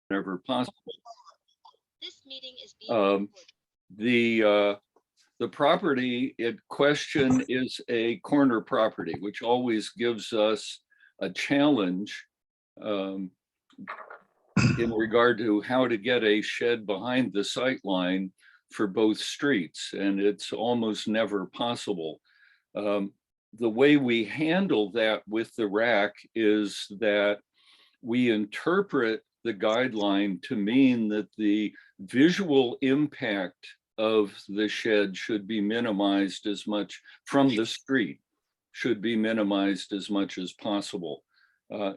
whenever possible. This meeting is being recorded. The property in question is a corner property, which always gives us a challenge in regard to how to get a shed behind the sight line for both streets, and it's almost never possible. The way we handle that with the rack is that we interpret the guideline to mean that the visual impact of the shed should be minimized as much from the street, should be minimized as much as possible.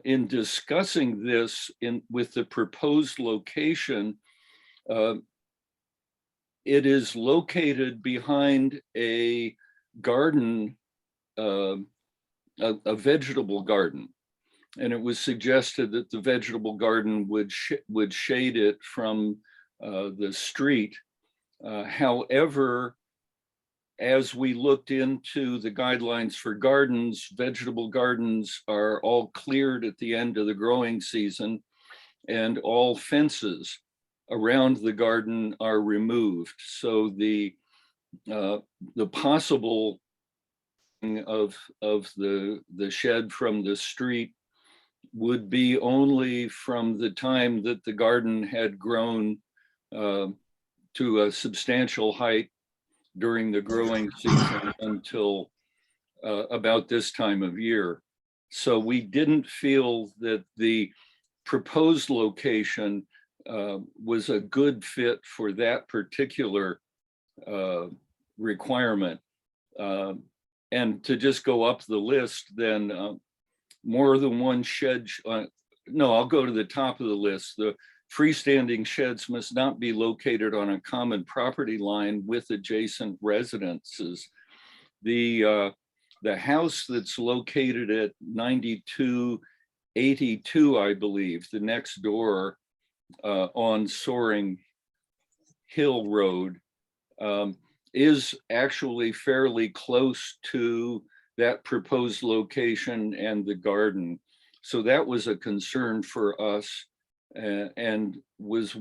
In discussing this with the proposed location, it is located behind a garden, a vegetable garden. And it was suggested that the vegetable garden would shade it from the street. However, as we looked into the guidelines for gardens, vegetable gardens are all cleared at the end of the growing season, and all fences around the garden are removed. So the possible of the shed from the street would be only from the time that the garden had grown to a substantial height during the growing season until about this time of year. So we didn't feel that the proposed location was a good fit for that particular requirement. And to just go up the list, then more than one shed, no, I'll go to the top of the list. The freestanding sheds must not be located on a common property line with adjacent residences. The house that's located at 9282, I believe, the next door on Soaring Hill Road, is actually fairly close to that proposed location and the garden. So that was a concern for us, and was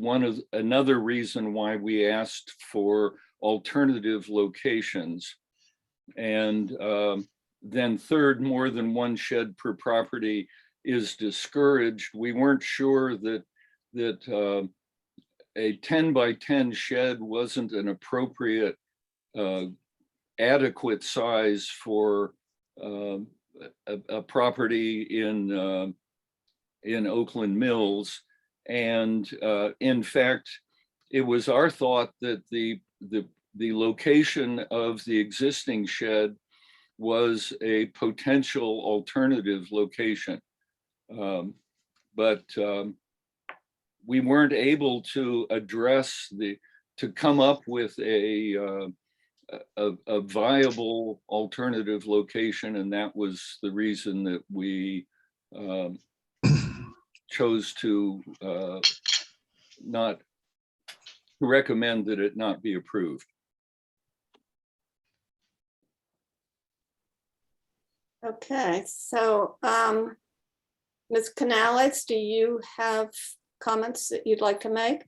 another reason why we asked for alternative locations. And then third, more than one shed per property is discouraged. We weren't sure that a 10 by 10 shed wasn't an appropriate adequate size for a property in Oakland Mills. And in fact, it was our thought that the location of the existing shed was a potential alternative location. But we weren't able to address to come up with a viable alternative location, and that was the reason that we chose to not recommend that it not be approved. Okay, so Ms. Canales, do you have comments that you'd like to make?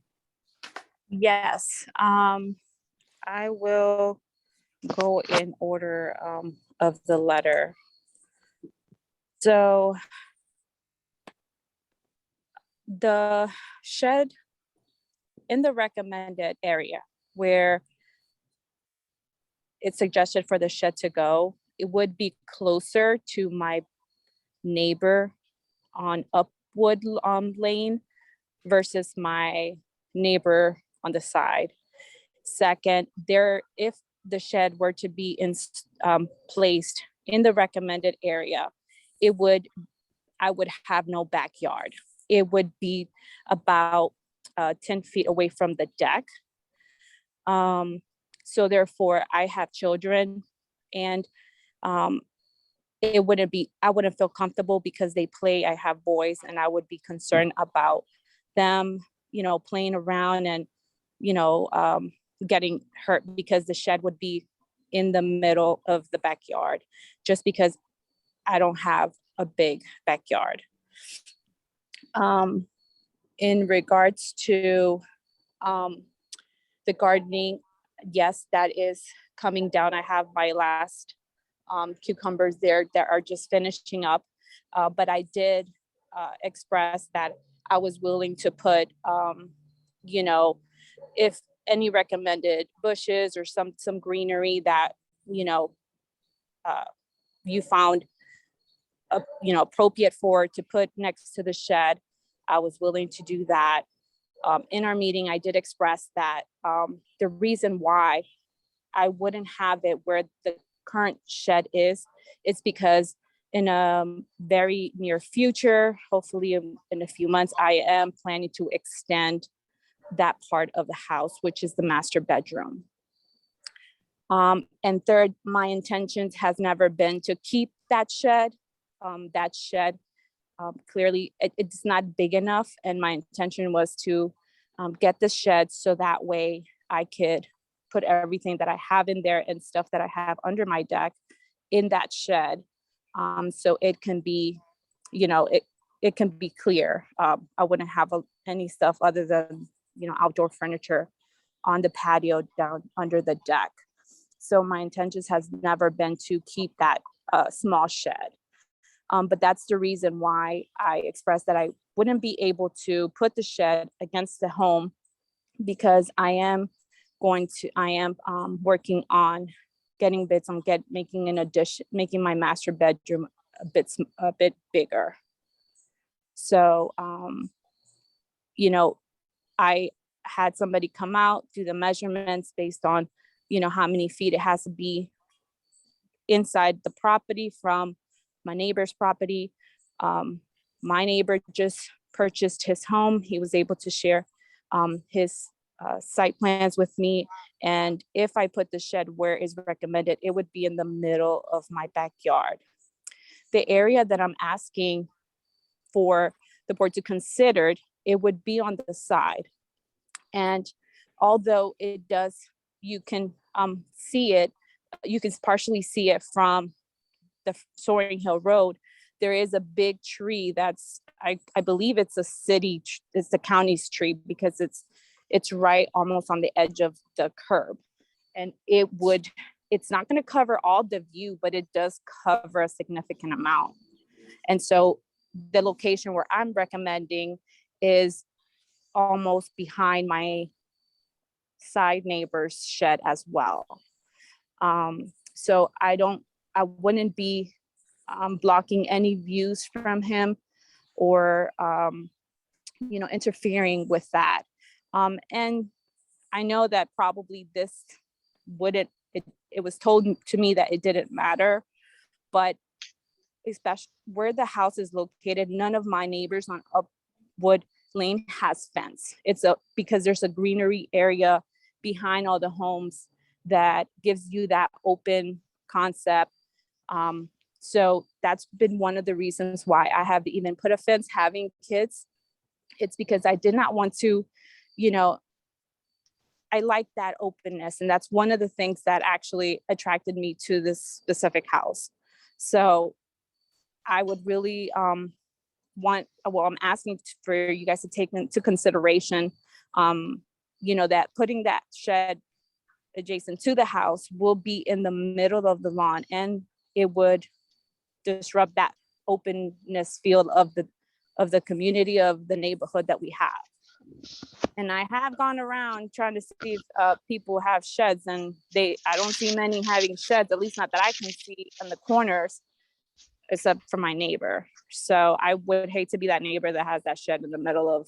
Yes, I will go in order of the letter. So the shed in the recommended area where it's suggested for the shed to go, it would be closer to my neighbor on Upwood Lane versus my neighbor on the side. Second, if the shed were to be placed in the recommended area, I would have no backyard. It would be about 10 feet away from the deck. So therefore, I have children, and I wouldn't feel comfortable because they play. I have boys, and I would be concerned about them, playing around and, getting hurt, because the shed would be in the middle of the backyard, just because I don't have a big backyard. In regards to the gardening, yes, that is coming down. I have my last cucumbers there that are just finishing up. But I did express that I was willing to put, you know, if any recommended bushes or some greenery that, you know, you found, appropriate for to put next to the shed, I was willing to do that. In our meeting, I did express that the reason why I wouldn't have it where the current shed is because in a very near future, hopefully in a few months, I am planning to extend that part of the house, which is the master bedroom. And third, my intentions has never been to keep that shed. Clearly it's not big enough, and my intention was to get the shed so that way I could put everything that I have in there and stuff that I have under my deck in that shed, so it can be, it can be clear. I wouldn't have any stuff other than outdoor furniture on the patio down under the deck. So my intentions has never been to keep that small shed. But that's the reason why I expressed that I wouldn't be able to put the shed against the home, because I am working on getting bits on making an addition, making my master bedroom a bit bigger. So, I had somebody come out, do the measurements based on, how many feet it has to be inside the property from my neighbor's property. My neighbor just purchased his home. He was able to share his site plans with me. And if I put the shed where is recommended, it would be in the middle of my backyard. The area that I'm asking for the board to consider, it would be on the side. And although it does, you can see it, you can partially see it from the Soaring Hill Road. There is a big tree that's, I believe it's it's the county's tree, because it's right almost on the edge of the curb. And it's not going to cover all the view, but it does cover a significant amount. And so the location where I'm recommending is almost behind my side neighbor's shed as well. So I wouldn't be blocking any views from him or, interfering with that. And I know that probably this it was told to me that it didn't matter, but especially where the house is located, none of my neighbors on Upwood Lane has fence. Because there's a greenery area behind all the homes that gives you that open concept. So that's been one of the reasons why I have even put a fence. Having kids, it's because I did not want to, I like that openness. And that's one of the things that actually attracted me to this specific house. So I would really I'm asking for you guys to take into consideration, that putting that shed adjacent to the house will be in the middle of the lawn, and it would disrupt that openness field of the community, of the neighborhood that we have. And I have gone around trying to see if people have sheds, and I don't see many having sheds, at least not that I can see in the corners, except for my neighbor. So I would hate to be that neighbor that has that shed in the middle of,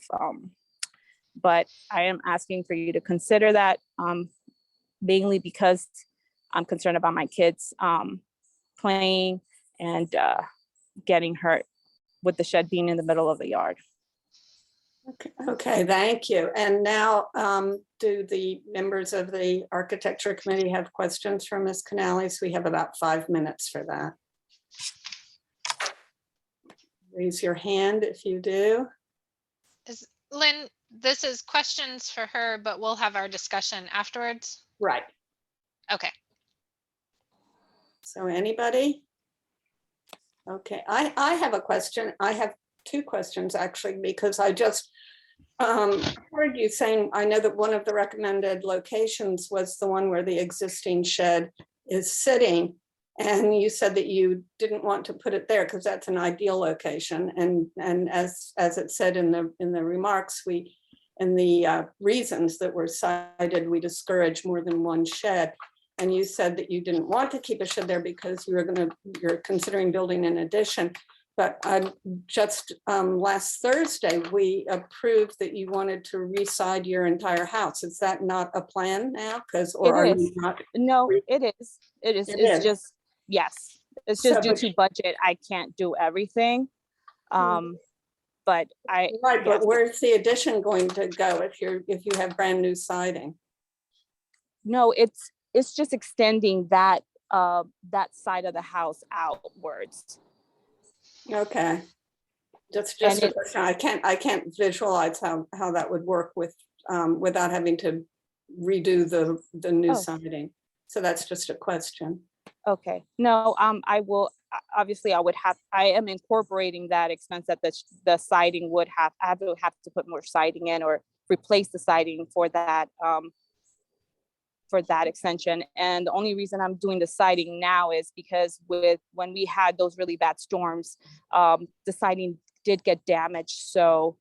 but I am asking for you to consider that, mainly because I'm concerned about my kids playing and getting hurt with the shed being in the middle of the yard. Okay, thank you. And now, do the members of the Architecture Committee have questions for Ms. Canales? We have about 5 minutes for that. Raise your hand if you do. Lynn, this is questions for her, but we'll have our discussion afterwards. Right. Okay. So anybody? Okay, I have a question. I have two questions actually, because I just I heard you saying, I know that one of the recommended locations was the one where the existing shed is sitting. And you said that you didn't want to put it there because that's an ideal location. And as it said in the remarks, in the reasons that were cited, we discourage more than one shed. And you said that you didn't want to keep a shed there because you're considering building an addition. But just last Thursday, we approved that you wanted to re-side your entire house. Is that not a plan now? Or are you not? No, it is. It is. It It's is. just, yes, it's So, just due but- to budget. I can't do everything. But Right, yes. but where's the addition going to go if you have brand new siding? No, it's just extending that side of the house outwards. Okay. Just And a question. I can't visualize how that would work without having to redo the new Oh. siding. So that's just a question. Okay, no, I will, obviously I am incorporating that expense that the siding would have, I would have to put more siding in or replace the siding for that extension. And the only reason I'm doing the siding now is because when we had those really bad storms, the siding did get damaged. So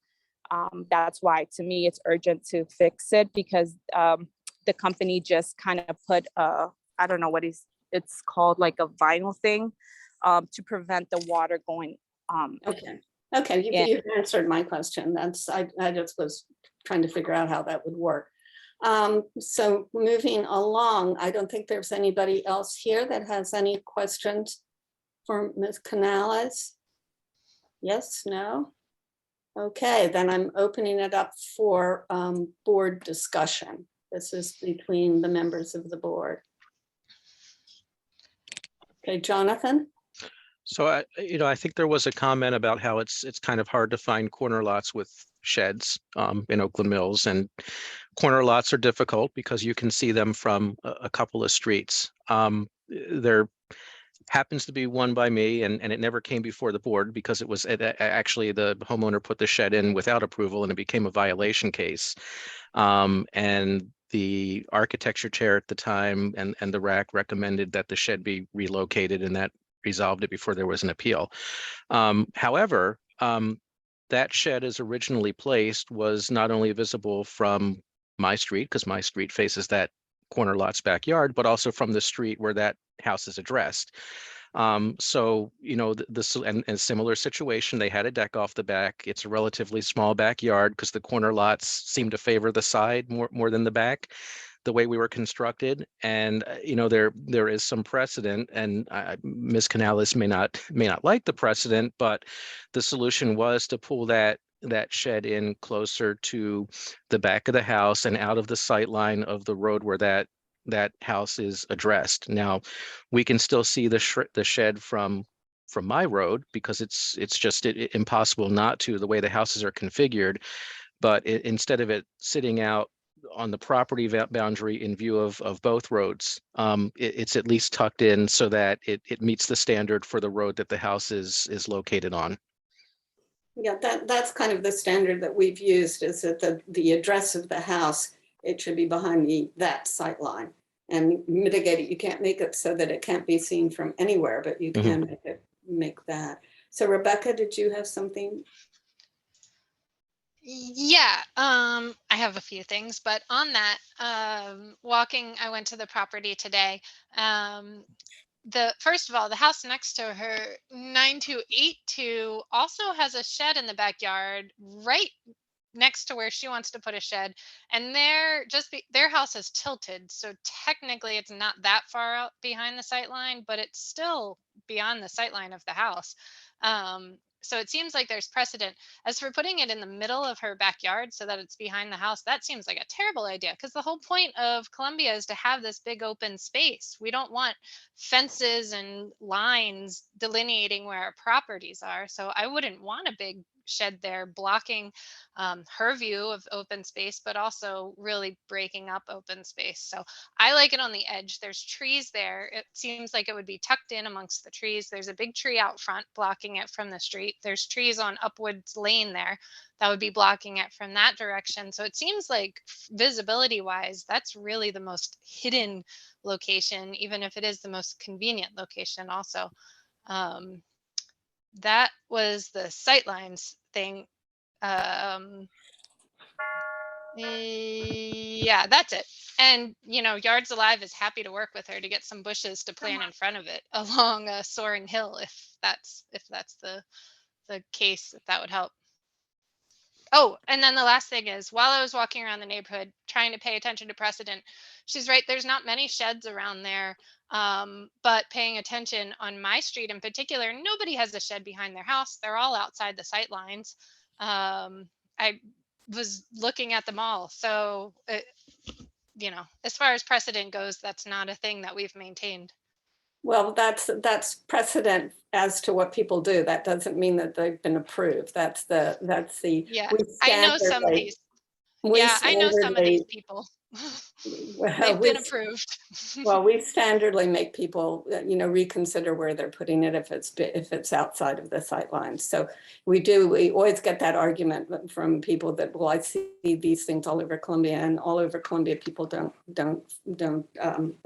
that's why, to me, it's urgent to fix it, because the company just kind of put I don't know what it's called, like a vinyl thing, to prevent the water going. Okay, Yeah. you've answered my question. I just was trying to figure out how that would work. So moving along, I don't think there's anybody else here that has any questions for Ms. Canales. Yes, no? Okay, then I'm opening it up for board discussion. This is between the members of the board. Okay, Jonathan? So I think there was a comment about how it's kind of hard to find corner lots with sheds in Oakland Mills, and corner lots are difficult because you can see them from a couple of streets. There happens to be one by me, and it never came before the board because actually the homeowner put the shed in without approval, and it became a violation case. And the architecture chair at the time and the RAC recommended that the shed be relocated, and that resolved it before there was an appeal. However, that shed as originally placed was not only visible from my street, because my street faces that corner lot's backyard, but also from the street where that house is addressed. So, and similar situation, they had a deck off the back. It's a relatively small backyard because the corner lots seem to favor the side more than the back, the way we were constructed. And there is some precedent, and Ms. Canales may not like the precedent, but the solution was to pull that shed in closer to the back of the house and out of the sight line of the road where that house is addressed. Now, we can still see the shed from my road because it's just impossible not to, the way the houses are configured. But instead of it sitting out on the property boundary in view of both roads, it's at least tucked in so that it meets the standard for the road that the house is located on. Yeah, that's kind of the standard that we've used, is that the address of the house, it should be behind that sight line, and mitigate it. You can't make it so that it can't be seen from anywhere, but you can make that. So Rebecca, did you have something? Yeah, I have a few things, but on that, I went to the property today. First of all, the house next to her, 9282, also has a shed in the backyard right next to where she wants to put a shed, and their house is tilted, so technically it's not that far out behind the sight line, but it's still beyond the sight line of the house. So it seems like there's precedent. As for putting it in the middle of her backyard so that it's behind the house, that seems like a terrible idea, because the whole point of Columbia is to have this big open space. We don't want fences and lines delineating where our properties are. So I wouldn't want a big shed there, blocking her view of open space, but also really breaking up open space. So I like it on the edge. There's trees there. It seems like it would be tucked in amongst the trees. There's a big tree out front blocking it from the street. There's trees on Upwoods Lane there that would be blocking it from that direction. So it seems like visibility wise, that's really the most hidden location, even if it is the most convenient location also. That was the sightlines thing. Yeah, that's it. And Yards Alive is happy to work with her to get some bushes to plant in front of it along a soaring hill, if that's the case, if that would help. Oh, and then the last thing is, while I was walking around the neighborhood trying to pay attention to precedent, she's right, there's not many sheds around there. But paying attention on my street in particular, nobody has a shed behind their house. They're all outside the sight lines. I was looking at them all. So, as far as precedent goes, that's not a thing that we've maintained. Well, that's precedent as to what people do. That doesn't mean that they've been approved. That's the, Yeah, we I know some of standardly- these. we Yeah, I know some of these standardly- people. well, They've we- been approved. Well, we standardly make people, reconsider where they're putting it if it's outside of the sight lines. So we always get that argument from people that, well, I see these things all over Columbia, and all over Columbia, people don't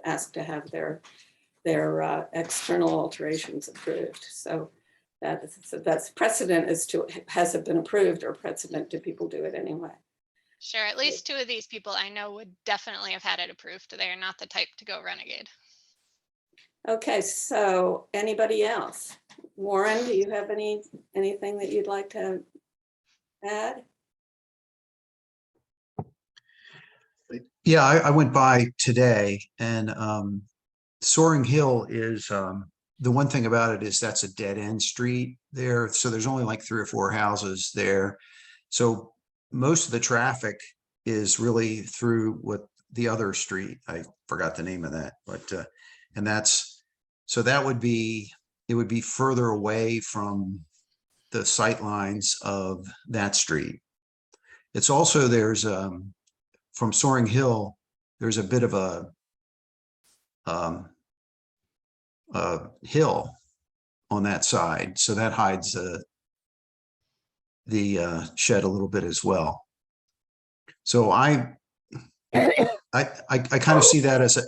ask to have their external alterations approved. So that's precedent as to, has it been approved, or precedent, do people do it anyway? Sure, at least two of these people I know would definitely have had it approved. They are not the type to go renegade. Okay, so anybody else? Warren, do you have anything that you'd like to add? Yeah, I went by today, and Soaring Hill is, the one thing about it is that's a dead end street there. So there's only like 3 or 4 houses there. So most of the traffic is really through what the other street, I forgot the name of that, but and that would be, it would be further away from the sight lines of that street. It's also, there's from Soaring Hill, there's a bit of a hill on that side, so that hides the shed a little bit as well. So I kind of see that as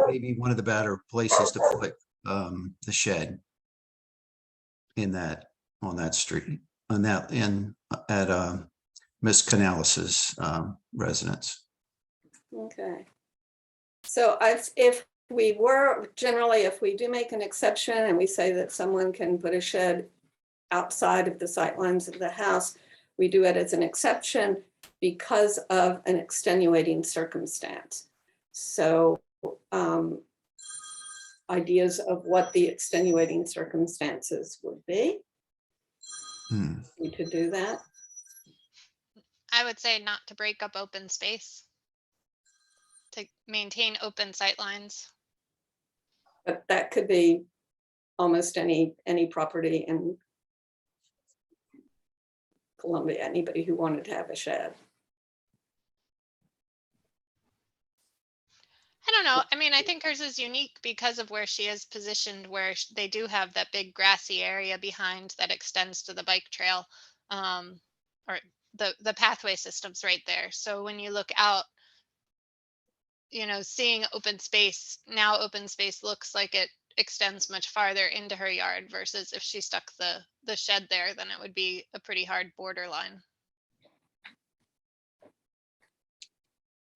maybe one of the better places to put the shed on that street, at Miss Canalis's residence. Okay. So if we do make an exception and we say that someone can put a shed outside of the sight lines of the house, we do it as an exception because of an extenuating circumstance. So ideas of what the extenuating circumstances would be. We could do that. I would say not to break up open space, to maintain open sight lines. But that could be almost any property in Columbia, anybody who wanted to have a shed. I don't know. I mean, I think hers is unique because of where she is positioned, where they do have that big grassy area behind that extends to the bike trail, or the pathway system's right there. So when you look out, seeing open space, now open space looks like it extends much farther into her yard, versus if she stuck the shed there, then it would be a pretty hard borderline.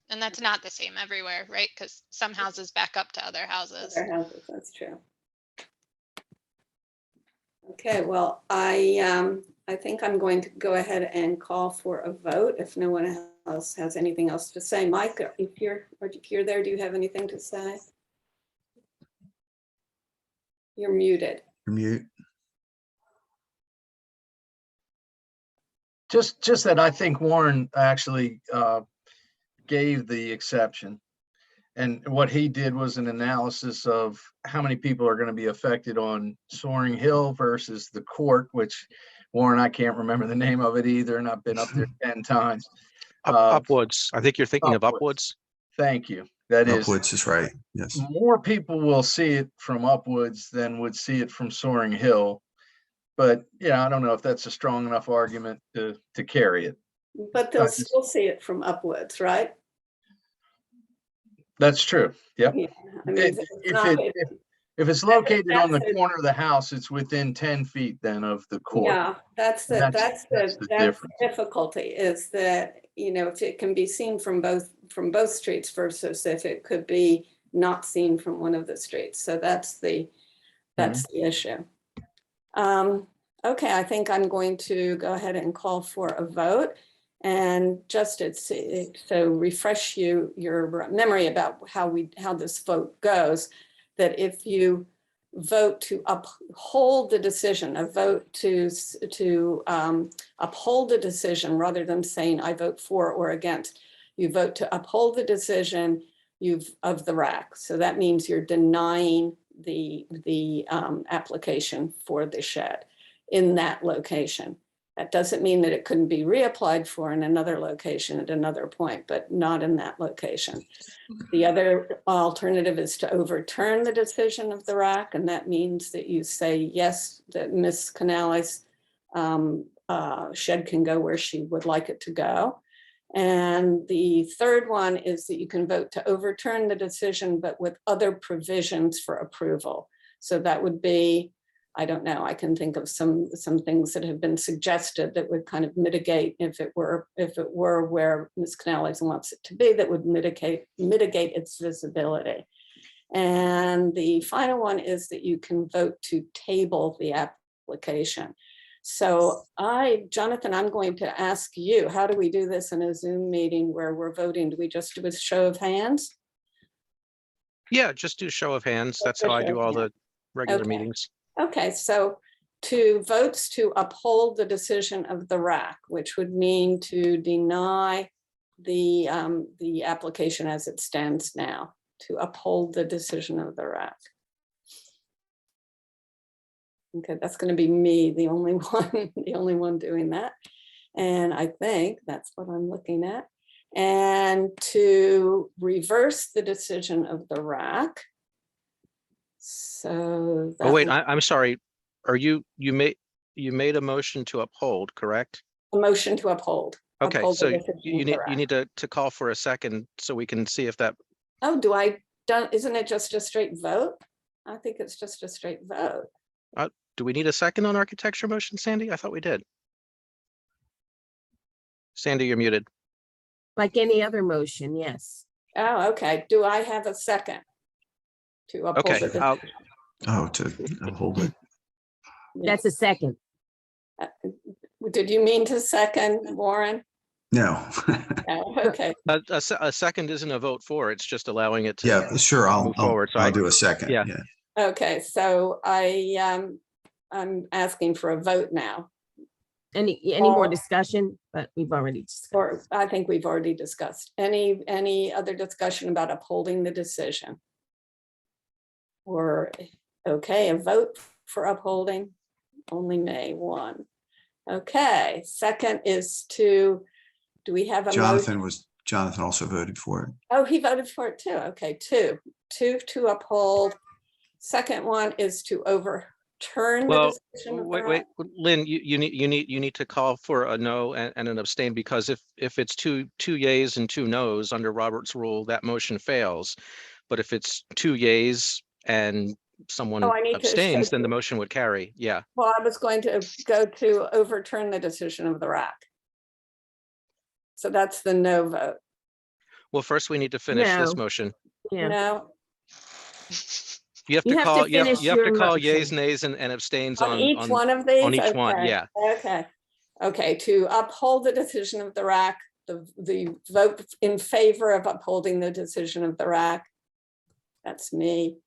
And that's not the same everywhere, right? Because some houses back up to other houses. Other houses, that's true. Okay, well, I think I'm going to go ahead and call for a vote if no one else has anything else to say. Mike, if you're there, do you have anything to say? You're muted. You're mute. Just that I think Warren actually gave the exception. And what he did was an analysis of how many people are going to be affected on Soaring Hill versus the court, which Warren, I can't remember the name of it either, and I've been up there 10 times. Upwoods. I think you're thinking of Upwoods. Upwoods. Thank you. That is, Upwoods is right. Yes. more people will see it from Upwoods than would see it from Soaring Hill. But yeah, I don't know if that's a strong enough argument to carry it. But they'll still see it from Upwoods, right? That's true. Yep. Yeah, I mean, If it's located on the that's it. corner of the house, it's within 10 feet then of the court. Yeah, that's the difference. difficulty, is that, you know, if it can be seen from both streets versus if it could be not seen from one of the streets. So that's the issue. Okay, I think I'm going to go ahead and call for a vote. And just so refresh your memory about how this vote goes, that if you vote to uphold the decision, a vote to uphold the decision rather than saying I vote for or against, you vote to uphold the decision of the RAC. So that means you're denying the application for the shed in that location. That doesn't mean that it couldn't be reapplied for in another location at another point, but not in that location. The other alternative is to overturn the decision of the RAC, and that means that you say, yes, that Ms. Canales' shed can go where she would like it to go. And the third one is that you can vote to overturn the decision, but with other provisions for approval. So that would be, I don't know, I can think of some things that have been suggested that would kind of mitigate, if it were where Ms. Canales wants it to be, that would mitigate its visibility. And the final one is that you can vote to table the application. So Jonathan, I'm going to ask you, how do we do this in a Zoom meeting where we're voting? Do we just do a show of hands? Yeah, just do show of hands. That's how I do all the regular Okay. meetings. Okay, so to votes to uphold the decision of the RAC, which would mean to deny the application as it stands now, to uphold the decision of the RAC. Okay, that's going to be me, the only one doing that. And I think that's what I'm looking at. And to reverse the decision of the RAC. So Oh, wait, I'm sorry. Are you made a motion to uphold, correct? a motion to uphold. Okay, Uphold the so decision you of the need RAC. to call for a second so we can see if that. Oh, isn't it just a straight vote? I think it's just a straight vote. Do we need a second on architecture motion, Sandy? I thought we did. Sandy, you're muted. Like any other motion, yes. Oh, okay. Do I have a second? To uphold Okay, the decision? To hold it. That's a second. Did you mean to second, Warren? No. No, okay. A second isn't a vote for, it's just allowing it to. Yeah, sure. I'll move forward. So I'll do a second. yeah. Okay, so I'm asking for a vote now. Any more discussion? But we've already discussed. Or I think we've already discussed. Any other discussion about upholding the decision? Or, okay, a vote for upholding, only May 1. Okay, second is do we have a motion? Jonathan also voted for it. Oh, he voted for it too. Okay, two to uphold. Second one is to overturn the decision. Wait, Lynn, you need to call for a no and an abstain, because if it's two yays and two nos under Robert's rule, that motion fails. But if it's two yays and someone abstains, then the motion would carry. Yeah. Well, I was going to go to overturn the decision of the RAC. So that's the no vote. Well, first we need to finish this motion. Yeah. No, You have to call motion. yays, nays, and abstains on each one of these? on each one, yeah. Okay, to uphold the decision of the RAC, the vote in favor of upholding the decision of the RAC, that's me.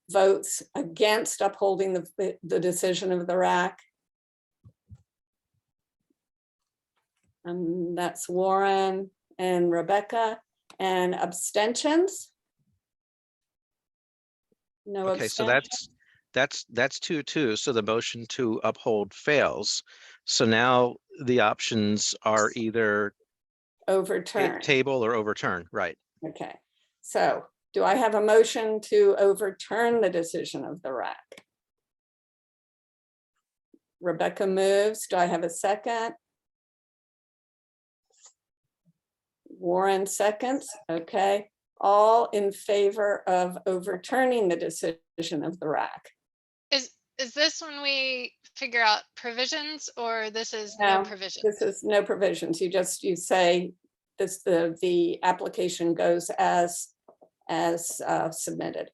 Votes against upholding the decision of the RAC. And that's Warren and Rebecca. And abstentions? No Okay, so abstention. that's 2-2. So the motion to uphold fails. So now the options are either Overturn. table or overturn, right? Okay, so do I have a motion to overturn the decision of the RAC? Rebecca moves. Do I have a second? Warren seconds. Okay, all in favor of overturning the decision of the RAC? Is this when we figure out provisions, or this is no No, provision? This is no provisions. You say this, the application goes as submitted.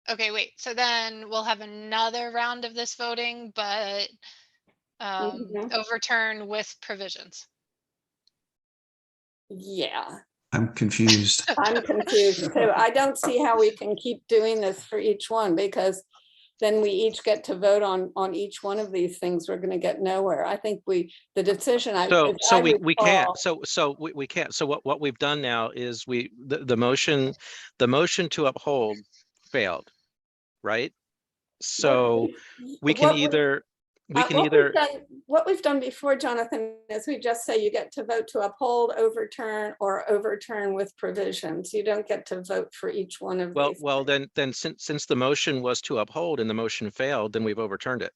Okay, wait, so then we'll have another round of this voting, but Mhm. overturn with provisions. Yeah, I'm confused. I'm confused too. I don't see how we can keep doing this for each one, because then we each get to vote on each one of these things. We're gonna get nowhere. I think the decision. So as I we can't. recall- We can't. So what we've done now is the motion to uphold failed, right? So we can what we- either What we've done before, Jonathan, is we just say you get to vote to uphold, overturn, or overturn with provisions. You don't get to vote for each one of these. well then since the motion was to uphold and the motion failed, then we've overturned it.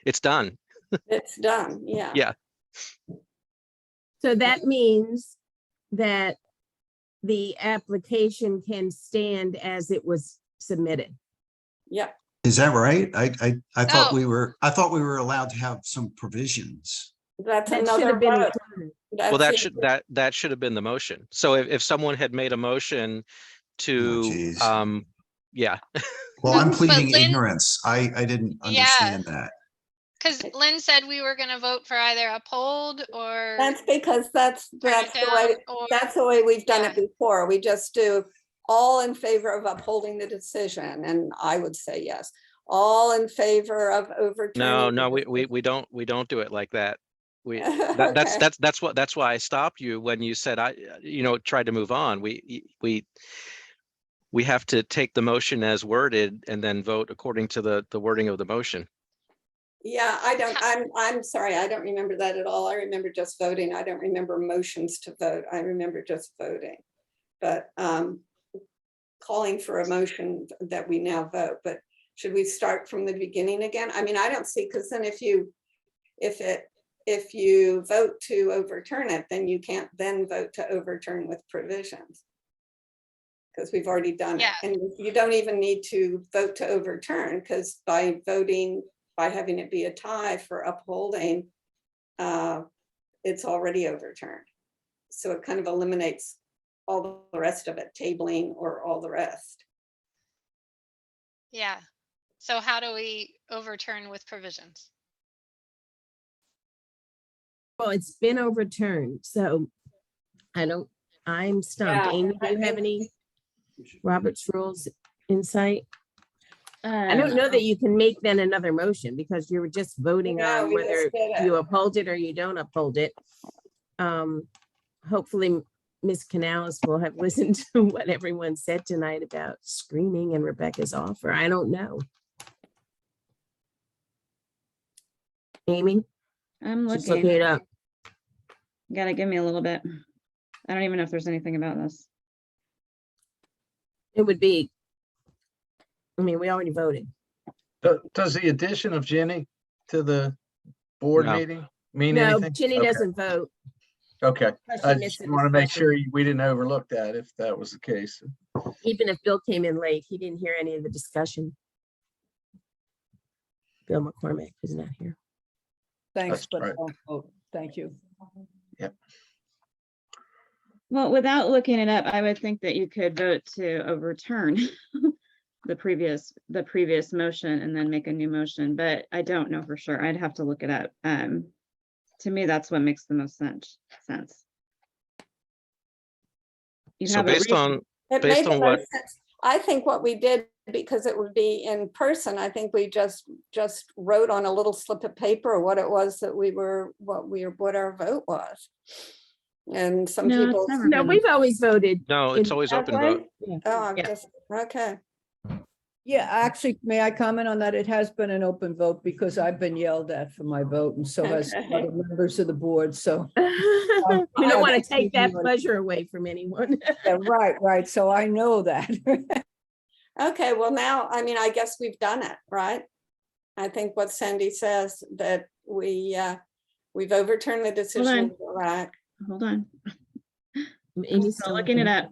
It's done. It's done, yeah. Yeah. So that means that the application can stand as it was submitted. Yep. Is that right? I thought No. we were allowed to have some provisions. That's That should another have been vote. included. Well, That's that should have been the motion. So if someone had made a motion to, geez. yeah, Well, I'm But pleading Lynn- ignorance. I didn't Yeah. understand that. Because Lynn said we were gonna vote for either uphold or That's because that's turn the it way, down, or that's the way we've done yeah. it before. We just do all in favor of upholding the decision, and I would say yes. All in favor of overturning. no, the we don't do it like that. decision. That's why I stopped you when you said tried to move on. We have to take the motion as worded and then vote according to the wording of the motion. Yeah, I'm sorry, I don't remember that at all. I remember just voting. I don't remember motions to vote. I remember just voting. But calling for a motion that we now vote, but should we start from the beginning again? I mean, I don't see, because then if you vote to overturn it, then you can't then vote to overturn with provisions. Because we've already done it. Yeah. And you don't even need to vote to overturn, because by having it be a tie for upholding, it's already overturned. So it kind of eliminates all the rest of it, tabling or all the rest. Yeah. So how do we overturn with provisions? Well, it's been overturned, so I'm stumped. Yeah, Amy, do I you have think- any Robert's rules insight? I don't know that you can make then another motion, because you were just voting Yeah, on we just whether did it. you uphold it or you don't uphold it. Hopefully Ms. Canales will have listened to what everyone said tonight about screening and Rebecca's offer. I don't know. Amy, I'm just looking looking. it up. You gotta give me a little bit. I don't even know if there's anything about this. It would be, I mean, we already voted. Does the addition of Ginny to the board No. mean mean No, anything? Ginny Okay, doesn't vote. Okay, because I she just missed the want to make discussion. sure we didn't overlook that if that was the case. Even if Bill came in late, he didn't hear any of the discussion. Bill McCormick is not here. Thanks, That's but right. thank you. Well, without looking it up, I would think that you could vote to overturn the previous motion and then make a new motion, but I don't know for sure. I'd have to look it up. To me, that's what makes the most sense. You So have a based reason. It Based made the on what- most sense. I think what we did, because it would be in person, I think we just wrote on a little slip of paper what it was that what our vote was. And some No, it's people, never No, been. we've always voted. No, it's always that open way. vote. Yeah. oh, I'm Yeah. just, okay. Yeah, actually, may I comment on that? It has been an open vote because I've been yelled at for my vote and so has Okay. other members of the board. So, You don't I want have to take that anyone- pleasure away from anyone. yeah, right. So I know that. Okay, well now, I mean, I guess we've done it, right? I think what Sandy says that we've overturned the decision, on. of Iraq. Hold on. Amy's Still looking it up.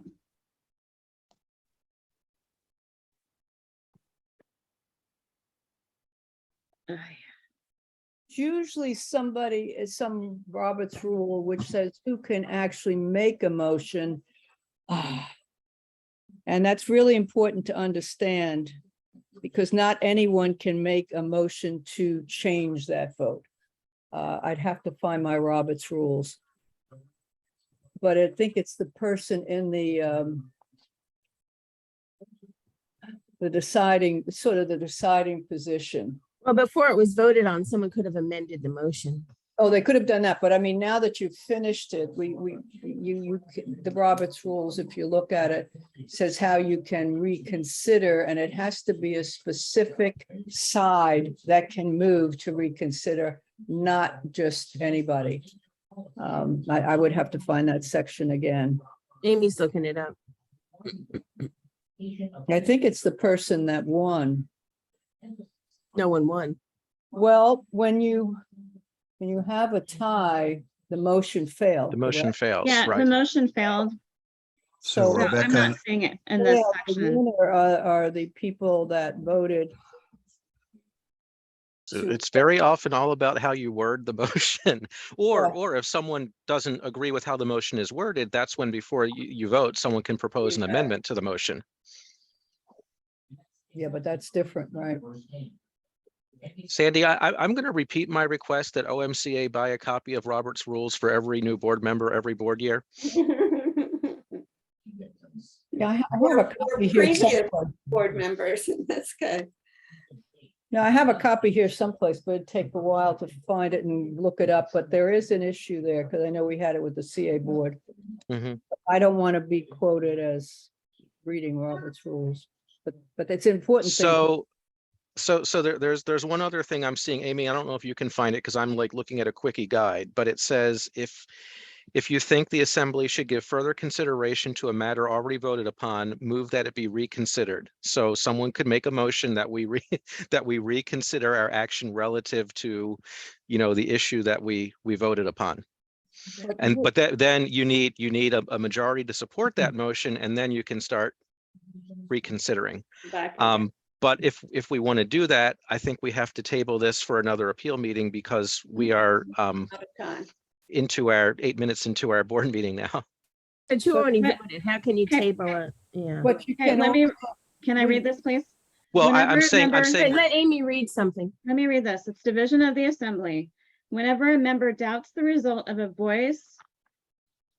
Usually somebody is some Robert's rule which says who can actually make a motion. And that's really important to understand because not anyone can make a motion to change that vote. I'd have to find my Robert's rules. But I think it's the person in the deciding position. Well, before it was voted on, someone could have amended the motion. Oh, they could have done that, but I mean, now that you've finished it, the Roberts rules, if you look at it, says how you can reconsider, and it has to be a specific side that can move to reconsider, not just anybody. I would have to find that section again. Amy's looking it up. I think it's the person that won. No one won. Well, when you have a tie, the motion failed. The motion correct? fails, Yeah, the right? motion failed. So So I'm Rebecca, not seeing it in this Yeah, the section. winner are the people that voted. So to- it's very often all about how you word the motion, Yeah. or if someone doesn't agree with how the motion is worded, that's when before you vote, someone can propose an amendment to the motion. Yeah, but that's different, right? Sandy, I'm going to repeat my request that OMCA buy a copy of Robert's rules for every new board member every board year. Yeah, I have Or a copy here. previous someplace. board members in this case. No, I have a copy here someplace, but it'd take a while to find it and look it up, but there is an issue there, because I know we had it with the CA board. Mhm. I don't want to be quoted as reading Robert's rules, but it's important. thing. So there's one other thing I'm seeing, Amy. I don't know if you can find it because I'm like looking at a quickie guide, but it says if you think the assembly should give further consideration to a matter already voted upon, move that it be reconsidered. So someone could make a motion that we that we reconsider our action relative to, the issue that we voted upon. But then you need a majority to support that motion, and then you can start reconsidering. Back But if we want to do that, I think we have to table this for another appeal meeting because we are out of time. into our 8 minutes into our board meeting now. But you But- already But- voted. How can you Okay. table it? Yeah. But you Okay, can, can I read this, please? Well, Whenever I'm a saying, member- Hey, let Amy read something. Let me read this. It's division of the assembly. Whenever a member doubts the result of a voice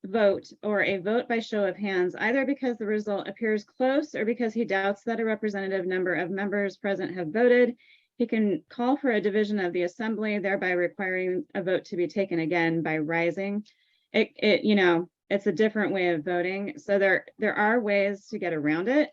vote or a vote by show of hands, either because the result appears close or because he doubts that a representative number of members present have voted, he can call for a division of the assembly, thereby requiring a vote to be taken again by rising. It's a different way of voting. So there are ways to get around it.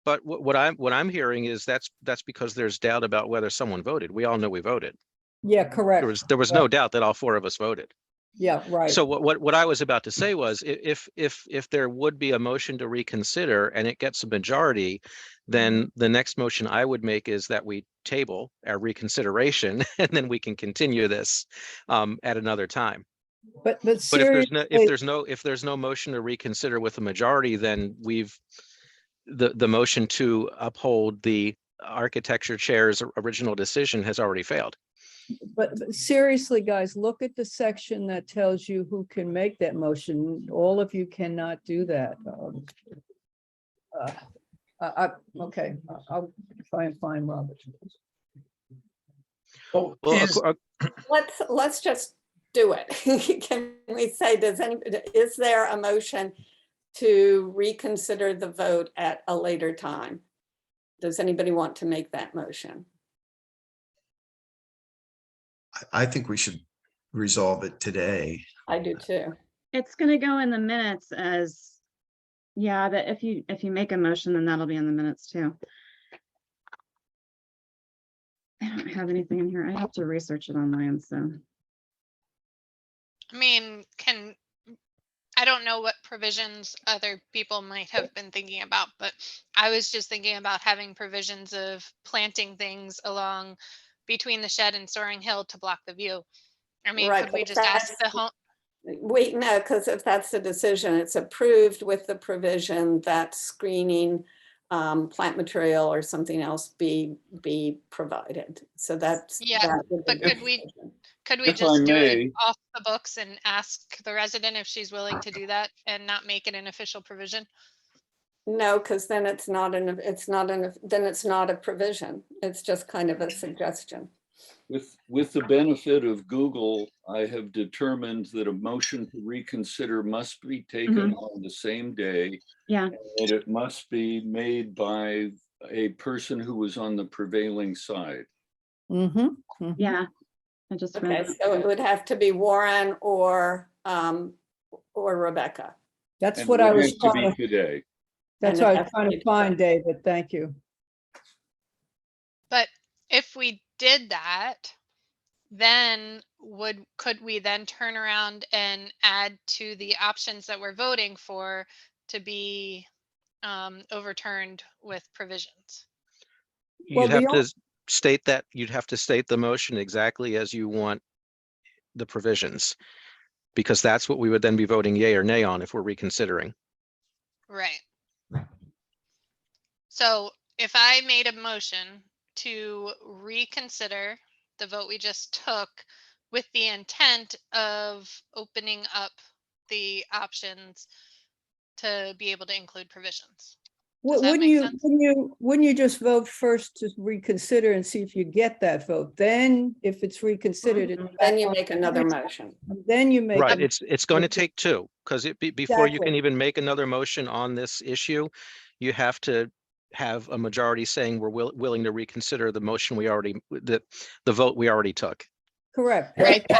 but what I'm hearing is that's because there's doubt about whether someone voted. We all know we voted. yeah, correct. There was no doubt that all four of us voted. Yeah, right. So what I was about to say was if there would be a motion to reconsider and it gets a majority, then the next motion I would make is that we table our reconsideration and then we can continue this at another time. But But seriously, if there's no motion to reconsider with a majority, then the motion to uphold the architecture chair's original decision has already failed. but seriously, guys, look at the section that tells you who can make that motion. All of you cannot do that. Okay, I'll try and find Robert. Well, Well, is- Let's just do it. Can we say, is there a motion to reconsider the vote at a later time? Does anybody want to make that motion? I think we should resolve it today. I do too. It's gonna go in the minutes as, yeah, that if you make a motion, then that'll be in the minutes too. I don't have anything in here. I have to research it online, so. I mean, I don't know what provisions other people might have been thinking about, but I was just thinking about having provisions of planting things along between the shed and Soaring Hill to block the view. I mean, Right, could we but just ask the that's- home? Wait, no, because if that's the decision, it's approved with the provision that screening, plant material or something else be provided. So that's. Yeah, that would be but the could we- decision. Could we If I just do it may. off the books and ask the resident if she's willing to do that and not make it an official provision? No, because then it's not then it's not a provision. It's just kind of a suggestion. With the benefit of Google, I have determined that a motion to reconsider must be taken on the same day. Yeah, And it must be made by a person who was on the prevailing side. Mm-hmm. yeah. I just read Okay, that. so it would have to be Warren or Rebecca. That's And what it I would was have to trying be to, today. that's And what I it was has trying to to be find, David. Thank you. But if we did that, then could we then turn around and add to the options that we're voting for to be overturned with provisions? Well, You'd have the to state that, you'd have to state the motion exactly as you want the provisions, because that's what we would then be voting yay or nay on if we're reconsidering. Right. So if I made a motion to reconsider the vote we just took with the intent of opening up the options to be able to include provisions. Does that Wouldn't make you, sense? wouldn't you just vote first to reconsider and see if you get that vote? Then if it's reconsidered, it's Then back you on make the another next- motion. Then you make. Right, a- it's going to okay. take two, because before you can Exactly. even make another motion on this issue, you have to have a majority saying we're willing to reconsider the motion we already, the vote we already took. Correct. Right, but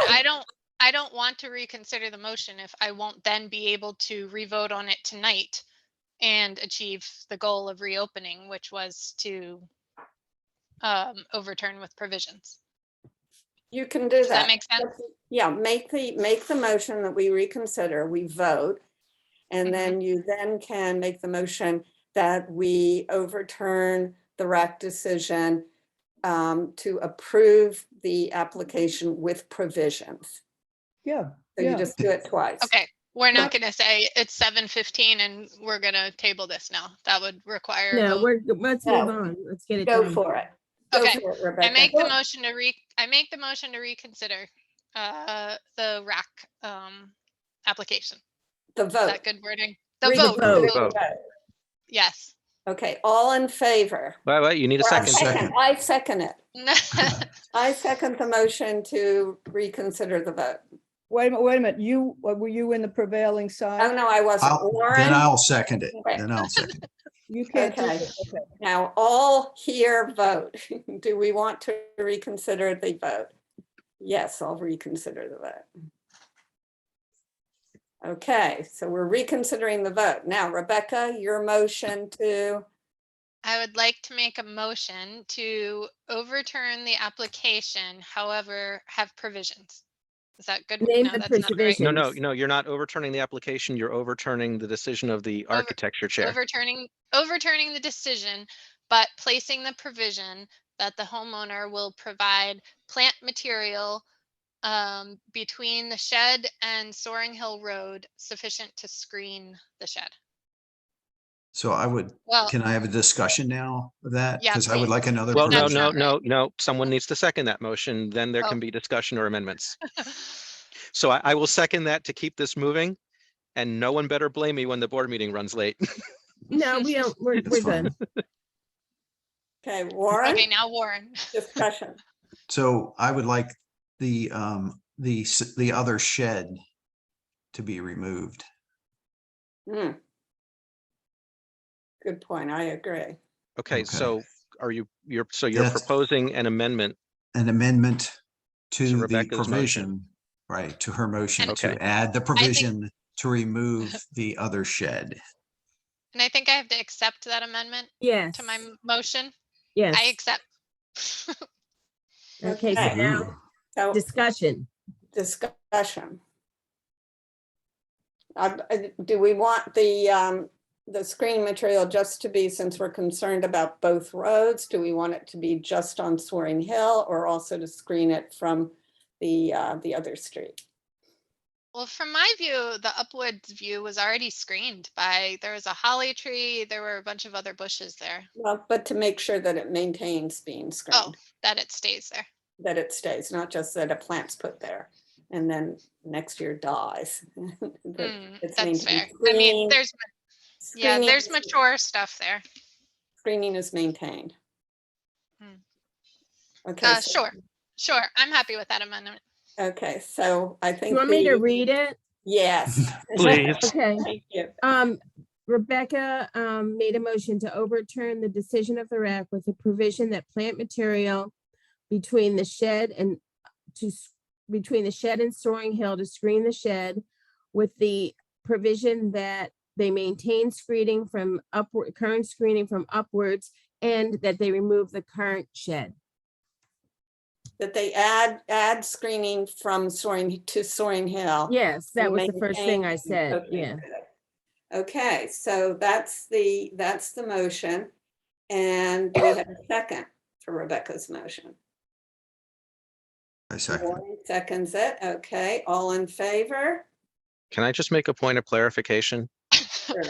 I don't want to reconsider the motion if I won't then be able to revote on it tonight and achieve the goal of reopening, which was to overturn with provisions. You can do Does that that. make sense? Yeah, make the motion that we reconsider, we vote. And then you then can make the motion that we overturn the RAC decision to approve the application with provisions. Yeah, So you yeah. just do it twice. Okay, we're not gonna say it's 7:15 and we're gonna table this now. That would require a No, vote. let's No. move on. Let's get it Go done. for it. Go Okay, for it, I Rebecca. make the motion to reconsider the RAC application. The Is that vote. good wording? The Reconsider vote, the vote. vote. yes. Okay, all in favor? Wait, you need a Or second. Second. I second it. I second the motion to reconsider the vote. Wait a minute. Were you in the prevailing Oh, side? no, I wasn't. Then Warren, I'll second it. Okay. Then I'll second it. You can't do Okay. it. Okay. now all here vote. Do we want to reconsider the vote? Yes, I'll reconsider the vote. Okay, so we're reconsidering the vote. Now, Rebecca, your motion to, I would like to make a motion to overturn the application, however, have provisions. Is that good? Name No, the that's not right. provisions. No, you're not overturning the application. You're overturning the decision of the architecture chair. Overturning the decision, but placing the provision that the homeowner will provide plant material between the shed and Soaring Hill Road sufficient to screen the shed. So Well, can I have a discussion now of that? Yeah, Because I would please. like another. Well, That's provision. not no, someone needs to second that motion, then there Oh. can be discussion or amendments. So I will second that to keep this moving, and no one better blame me when the board meeting runs late. No, we don't, we're It's fine. good. okay, Warren, Okay, now Warren. discussion. So I would like the other shed to be removed. Hmm. Good point, I agree. Okay, Okay. so you're That's- proposing an amendment. An amendment To to the Rebecca's motion. provision right, to her motion Okay. to add the think- provision to remove the other shed. And I think I have to accept that amendment Yes. to my motion. Yes. I accept. Okay, so Okay. now So discussion. discussion. Do we want the screening material just to be, since we're concerned about both roads, do we want it to be just on Soaring Hill or also to screen it from the other street? Well, from my view, the upwards view was already screened by, there was a holly tree, there were a bunch of other bushes there. Well, but to make sure that it maintains being Oh, screened, that it stays there. that it stays, not just that a plant's put there and then next year dies. That it's That's maintained. fair. I mean, Screening- there's screening there's is- mature stuff there. Screening is maintained. Hmm. Okay. Sure. I'm happy with that amendment. Okay, so I think. You want me to the- read it? Yes. Please. Okay. Thank you. Rebecca made a motion to overturn the decision of the RAC with the provision that plant material between the shed and between the shed and Soaring Hill to screen the shed, with the provision that they maintain screening from current screening from upwards, and that they remove the current shed. That they add screening from Soaring Hill. Yes, that and was the first thing I maintain- said. okay, Yeah. good. Okay, so that's the motion. And do we have a second for Rebecca's motion? I second. Warren seconds it. Okay, all in favor? Can I just make a point of clarification? Sure.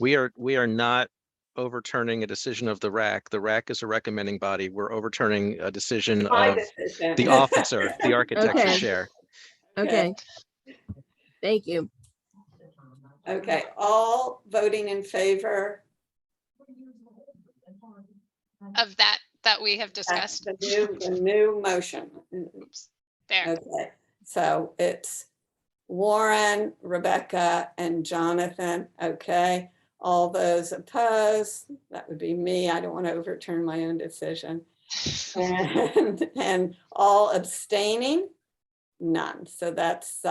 We are not overturning a decision of the RAC. The RAC is a recommending body. We're overturning a decision My of decision. the officer, the architecture Okay. chair. Okay. Thank you. Okay, all voting in favor? Of that we have That's discussed. the new motion. There. Okay, so it's Warren, Rebecca, and Jonathan. Okay, all those opposed, that would be me. I don't want to overturn my own decision. And all abstaining? None. So that's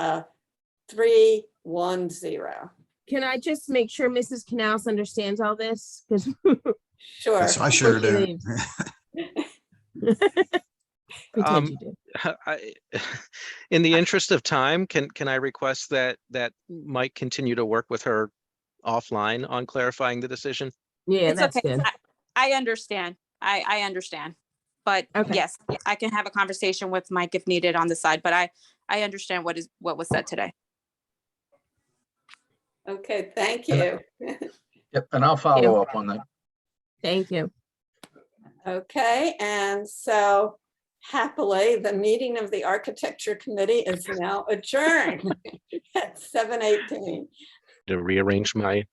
3-1-0. Can I just make sure Mrs. Canals understands all this? Because Sure. Yes, I sure Before she do. leaves. Pretend you do. In the interest of time, can I request that Mike continue to work with her offline on clarifying the decision? Yeah, It's that's okay. good. I understand. I understand. But Okay. yes, I can have a conversation with Mike if needed on the side, but I understand what was said today. Okay, thank you. Yep, and I'll follow up on that. Thank you. Okay, and so happily, the meeting of the Architecture Committee is now adjourned at 7:18. To rearrange my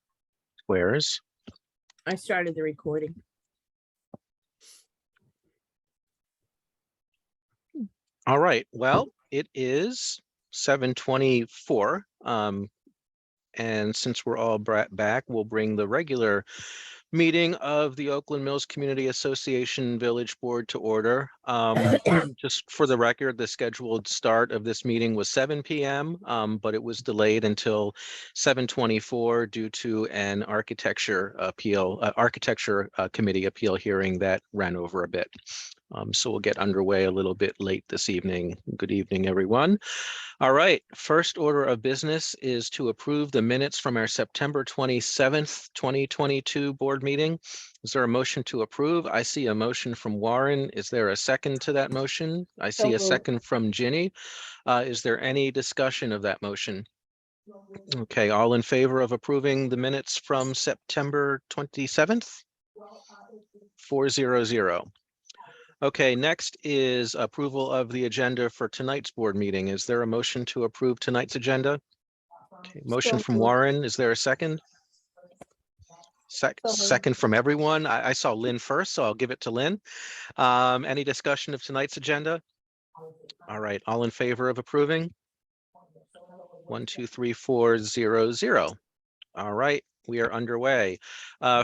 squares. I started the recording. All right, well, it is 7:24. And since we're all back, we'll bring the regular meeting of the Oakland Mills Community Association Village Board to order. Just for the record, the scheduled start of this meeting was 7 p.m., but it was delayed until 7:24 due to an architecture committee appeal hearing that ran over a bit. So we'll get underway a little bit late this evening. Good evening, everyone. All right, first order of business is to approve the minutes from our September 27th, 2022 board meeting. Is there a motion to approve? I see a motion from Warren. Is there a second to that motion? I see a moved. second from Ginny. Is there any discussion of that motion? Okay, all in favor of approving the minutes from September 27th? 400. Okay, next is approval of the agenda for tonight's board meeting. Is there a motion to approve tonight's agenda? Okay, motion from Warren. Is there a second? Second from everyone. I saw Lynn first, so I'll give it to Lynn. Any discussion of tonight's agenda? All right, all in favor of approving? 1, 2, 3, 4, 0, 0. All right, we are underway.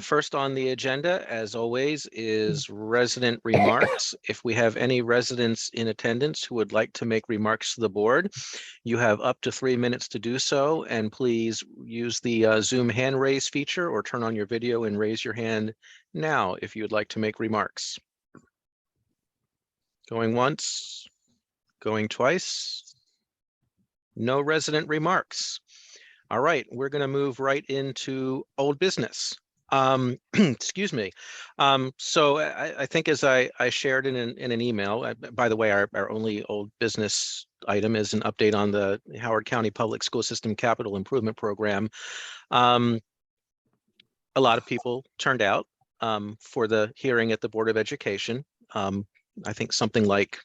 First on the agenda, as always, is resident remarks. If we have any residents in attendance who would like to make remarks to the board, you have up to 3 minutes to do so, and please use the Zoom hand raise feature or turn on your video and raise your hand now if you would like to make remarks. Going once, going twice. No resident remarks. All right, we're going to move right into old business. Excuse me. So I think as I shared in an email, by the way, our only old business item is an update on the Howard County Public School System Capital Improvement Program. A lot of people turned out for the hearing at the Board of Education. I think something like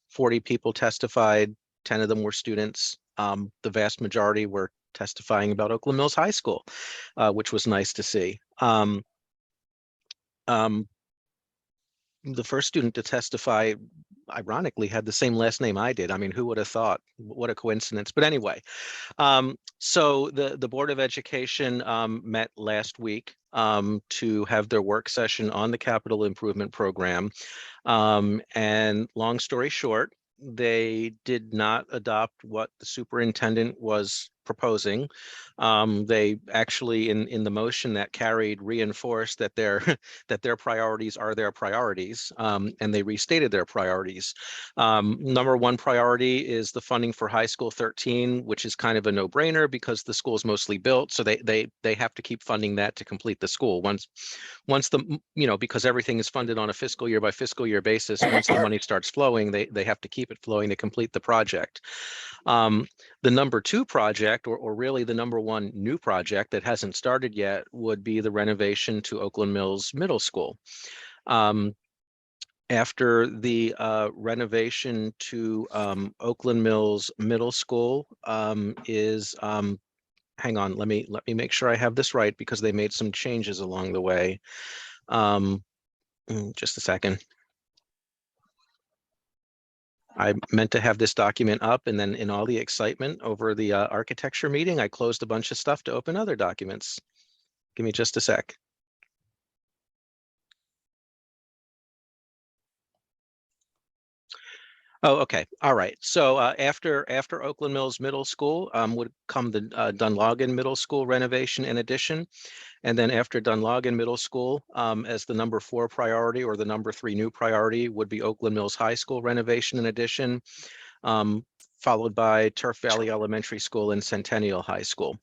40 people testified, 10 of them were students. The vast majority were testifying about Oakland Mills High School, which was nice to see. The first student to testify, ironically, had the same last name I did. I mean, who would have thought? What a coincidence. But anyway, so the Board of Education met last week to have their work session on the capital improvement program. And long story short, they did not adopt what the superintendent was proposing. They actually, in the motion that carried, reinforced that their priorities are their priorities, and they restated their priorities. Number one priority is the funding for high school 13, which is kind of a no-brainer because the school is mostly built, so they have to keep funding that to complete the school. Once the, because everything is funded on a fiscal year by fiscal year basis, once the money starts flowing, they have to keep it flowing to complete the project. The number two project, or really the number one new project that hasn't started yet, would be the renovation to Oakland Mills Middle School. After the renovation to Oakland Mills Middle School is, hang on, let me make sure I have this right because they made some changes along the way. Just a second. I meant to have this document up, and then in all the excitement over the architecture meeting, I closed a bunch of stuff to open other documents. Give me just a sec. Oh, okay. All right. So after Oakland Mills Middle School would come the Dunlogan Middle School renovation and addition. And then after Dunlogan Middle School, as the number 4 priority or the number 3 new priority would be Oakland Mills High School renovation and addition, followed by Turf Valley Elementary School and Centennial High School.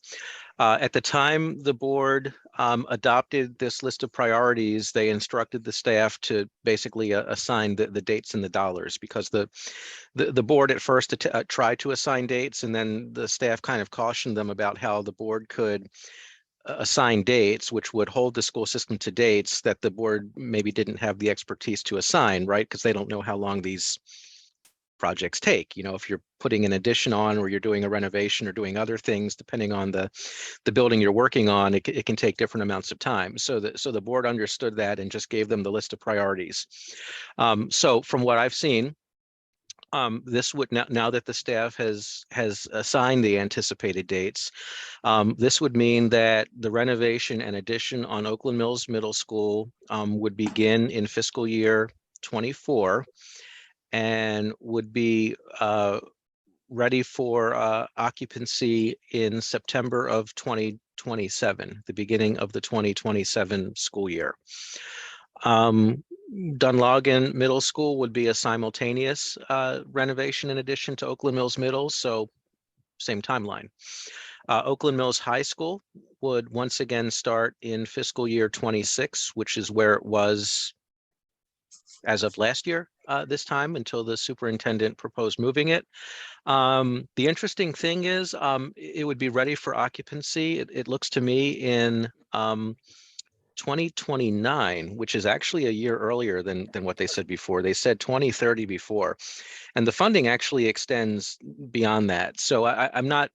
At the time the board adopted this list of priorities, they instructed the staff to basically assign the dates and the dollars, because the board at first tried to assign dates, and then the staff kind of cautioned them about how the board could assign dates, which would hold the school system to dates that the board maybe didn't have the expertise to assign, right? Because they don't know how long these projects take. If you're putting an addition on, or you're doing a renovation or doing other things, depending on the building you're working on, it can take different amounts of time. So the board understood that and just gave them the list of priorities. So from what I've seen, this would, now that the staff has assigned the anticipated dates, this would mean that the renovation and addition on Oakland Mills Middle School would begin in fiscal year 24 and would be ready for occupancy in September of 2027, the beginning of the 2027 school year. Dunlogan Middle School would be a simultaneous renovation in addition to Oakland Mills Middle, so same timeline. Oakland Mills High School would once again start in fiscal year 26, which is where it was as of last year, this time, until the superintendent proposed moving it. The interesting thing is it would be ready for occupancy, it looks to me, in 2029, which is actually a year earlier than what they said before. They said 2030 before, and the funding actually extends beyond that. So I'm not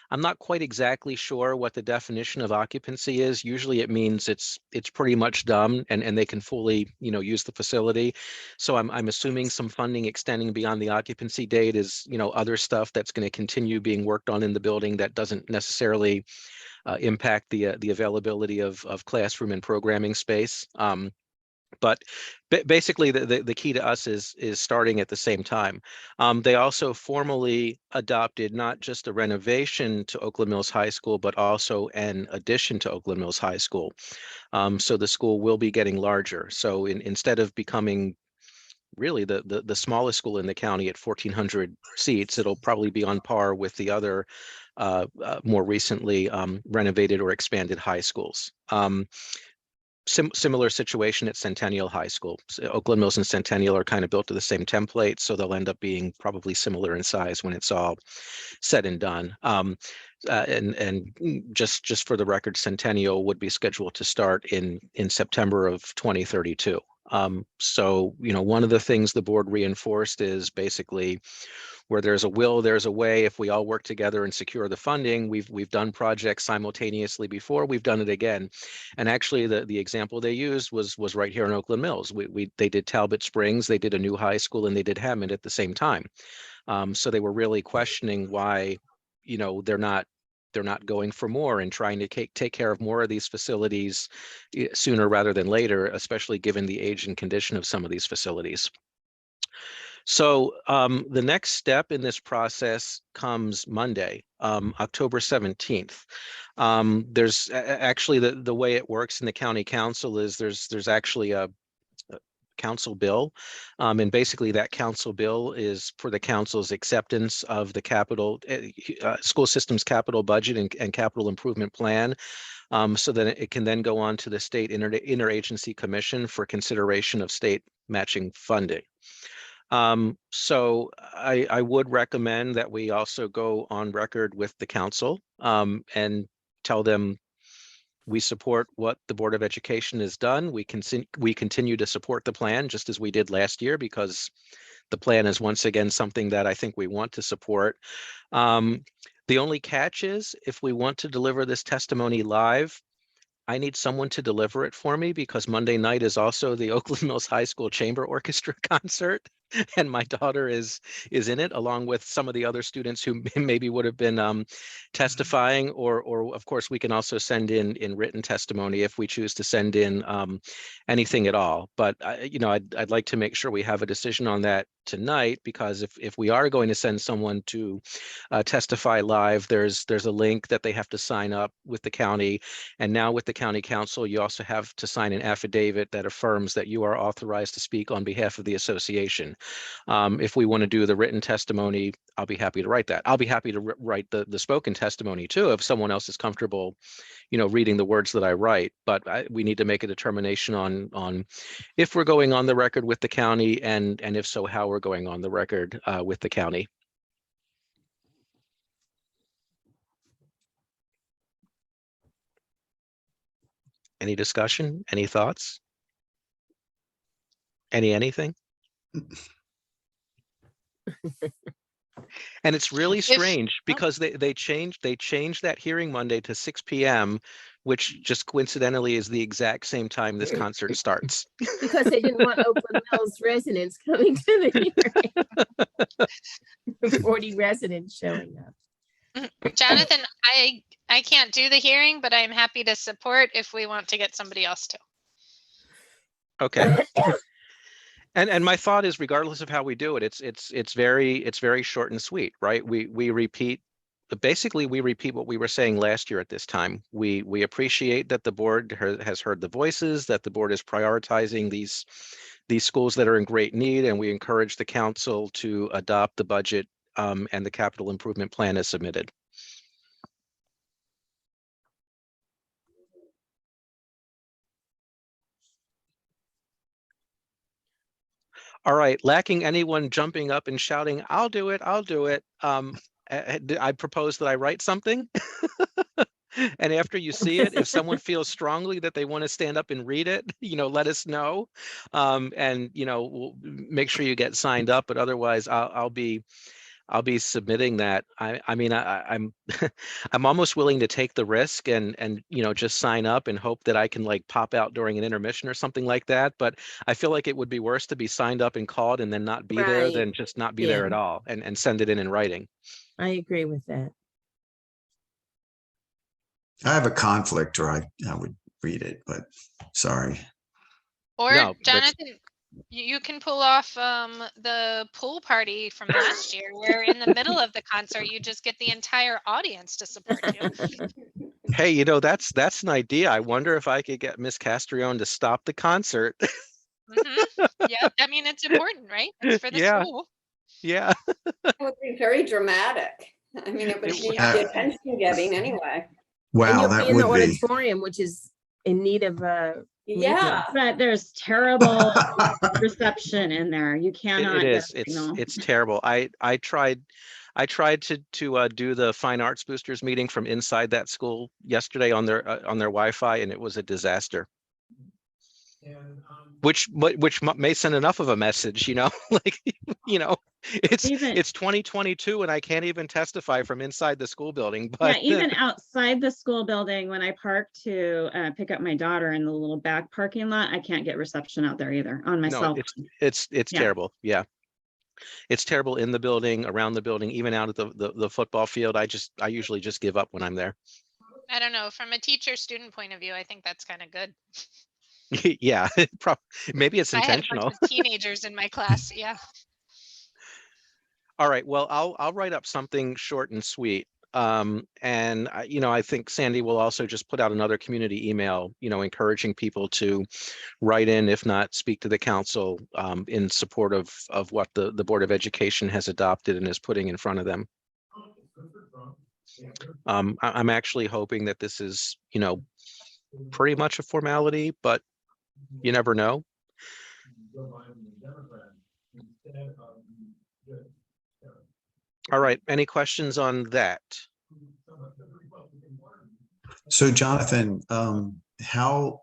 I'm not quite exactly sure what the definition of occupancy is. Usually it means it's pretty much done and they can fully, use the facility. So I'm assuming some funding extending beyond the occupancy date is, other stuff that's going to continue being worked on in the building that doesn't necessarily impact the availability of classroom and programming space. But basically, the key to us is starting at the same time. They also formally adopted not just a renovation to Oakland Mills High School, but also an addition to Oakland Mills High School. So the school will be getting larger. So instead of becoming really the smallest school in the county at 1,400 seats, it'll probably be on par with the other more recently renovated or expanded high schools. Similar situation at Centennial High School. So Oakland Mills and Centennial are kind of built to the same template, so they'll end up being probably similar in size when it's all said and done. And just for the record, Centennial would be scheduled to start in September of 2032. So, one of the things the board reinforced is basically where there's a will, there's a way. If we all work together and secure the funding, we've done projects simultaneously before, we've done it again. And actually the example they used was right here in Oakland Mills. They did Talbot Springs, they did a new high school, and they did Hammond at the same time. So they were really questioning why, they're not going for more and trying to take care of more of these facilities sooner rather than later, especially given the age and condition of some of these facilities. So the next step in this process comes Monday, October 17th. There's actually the way it works in the county council is there's actually a council bill. And basically that council bill is for the council's acceptance of the school system's capital budget and capital improvement plan. So that it can then go on to the state interagency commission for consideration of state matching funding. So I would recommend that we also go on record with the council and tell them we support what the Board of Education has done. We continue to support the plan just as we did last year, because the plan is once again something that I think we want to support. The only catch is if we want to deliver this testimony live, I need someone to deliver it for me, because Monday night is also the Oakland Mills High School Chamber Orchestra concert, and my daughter is in it, along with some of the other students who maybe would have been testifying, or of course we can also send in written testimony if we choose to send in anything at all. But I'd like to make sure we have a decision on that tonight, because if we are going to send someone to testify live, there's a link that they have to sign up with the county, and now with the county council, you also have to sign an affidavit that affirms that you are authorized to speak on behalf of the association. If we want to do the written testimony, I'll be happy to write that. I'll be happy to write the spoken testimony too, if someone else is comfortable, reading the words that I write. But we need to make a determination on if we're going on the record with the county, and if so, how we're going on the record with the county. Any discussion? Any thoughts? Anything? And it's really strange because they changed that hearing Monday to 6 p.m., which just coincidentally is the exact same time this concert starts. Because they didn't want Oakland Mills residents coming to the hearing. 40 residents showing up. Jonathan, I can't do the hearing, but I'm happy to support if we want to get somebody else to. Okay. And my thought is, regardless of how we do it, it's very short and sweet, right? We repeat, basically we repeat what we were saying last year at this time. We appreciate that the board has heard the voices, that the board is prioritizing these schools that are in great need, and we encourage the council to adopt the budget and the capital improvement plan as submitted. All right, lacking anyone jumping up and shouting, I'll do it. I propose that I write something. And after you see it, if someone feels strongly that they want to stand up and read it, let us know. And we'll make sure you get signed up. But otherwise, I'll be I'll be submitting that. I mean, I'm I'm almost willing to take the risk and just sign up and hope that I can like pop out during an intermission or something like that. But I feel like it would be worse to be signed up and called and then not be there Right. than just not be there Yeah. at all and send it in writing. I agree with that. I have a conflict or I would read it, but sorry. Or No, that's- Jonathan, you can pull off the pool party from last year where in the middle of the concert, you just get the entire audience to support you. Hey, that's an idea. I wonder if I could get Miss Castrione to stop the concert. Yeah, I mean, it's important, right? It's for the Yeah. school. Yeah. It would be very dramatic. I mean, it would It be would. the attention getting anyway. And Wow, you'll that be in the would be. auditorium, which is in need of Yeah. But there's terrible reception in there. You cannot It get a is. signal. It's terrible. I tried to do the Fine Arts Boosters meeting from inside that school yesterday on their Wi-Fi, and it was a disaster. Which may send enough of a message, like it's Even- it's 2022 and I can't even testify from inside the school building. Yeah, But even outside the school building, when I park to pick up my daughter in the little back parking lot, I can't get reception out there either on my no, cell phone. it's Yeah. terrible. Yeah, it's terrible in the building, around the building, even out at the football field. I usually just give up when I'm there. I don't know. From a teacher-student point of view, I think that's kind of good. Yeah, maybe it's I had a intentional. bunch of teenagers in my class. Yeah. All right. Well, I'll write up something short and sweet. And I think Sandy will also just put out another community email, encouraging people to write in, if not speak to the council, in support of what the Board of Education has adopted and is putting in front of them. I'm actually hoping that this is, pretty much a formality, but you never know. All right. Any questions on that? So Jonathan, how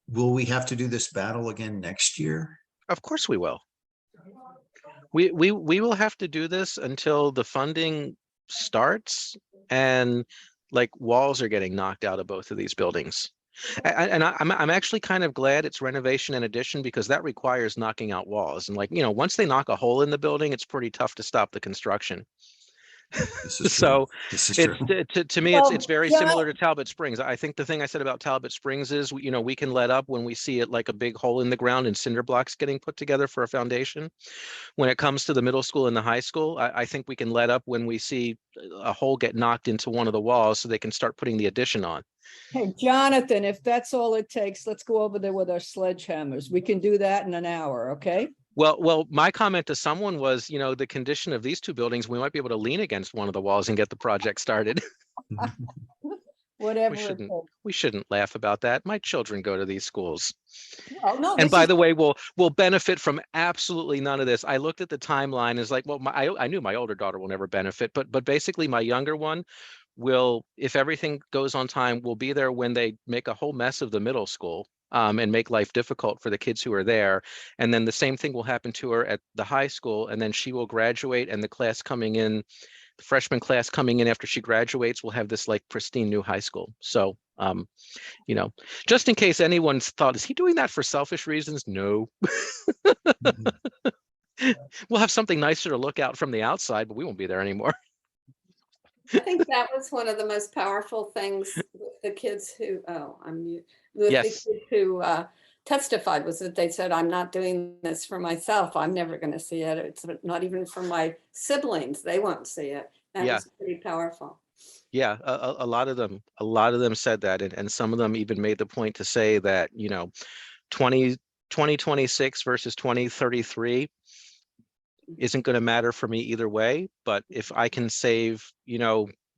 will we have to do this battle again next year? Of course we will. We will have to do this until the funding starts and like walls are getting knocked out of both of these buildings. And I'm actually kind of glad it's renovation and addition, because that requires knocking out walls. And once they knock a hole in the building, it's pretty tough to stop the construction. This is true. So This is it's true. to me, Well, it's very John- similar to Talbot Springs. I think the thing I said about Talbot Springs is, we can let up when we see it like a big hole in the ground and cinder blocks getting put together for a foundation. When it comes to the middle school and the high school, I think we can let up when we see a hole get knocked into one of the walls so they can start putting the addition on. Hey, Jonathan, if that's all it takes, let's go over there with our sledgehammers. We can do that in an hour, okay? Well, my comment to someone was, the condition of these two buildings, we might be able to lean against one of the walls and get the project started. Whatever. We it shouldn't takes. we shouldn't laugh about that. My children go to these schools. Well, no, And this by is- the way, we'll benefit from absolutely none of this. I looked at the timeline, is like, well, I knew my older daughter will never benefit, but basically my younger one will, if everything goes on time, will be there when they make a whole mess of the middle school, and make life difficult for the kids who are there. And then the same thing will happen to her at the high school, and then she will graduate, and the class coming in, the freshman class coming in after she graduates, will have this like pristine new high school. So just in case anyone's thought, is he doing that for selfish reasons? No. We'll have something nicer to look out from the outside, but we won't be there anymore. I think that was one of the most powerful things with the kids who, with Yes. the kids who testified, was that they said, I'm not doing this for myself. I'm never going to see it. It's not even for my siblings. They won't see it. That Yeah. was pretty powerful. Yeah, a lot of them said that, and some of them even made the point to say that 2026 versus 2033 isn't going to matter for me either way. But if I can save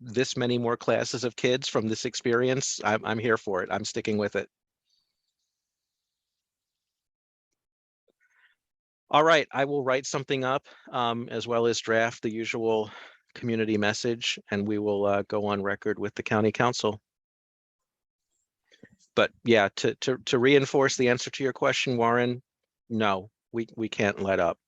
this many more classes of kids from this experience, I'm here for it. I'm sticking with it. All right, I will write something up, as well as draft the usual community message, and we will go on record with the county council. But yeah, to reinforce the answer to your question, Warren, no, we can't let up.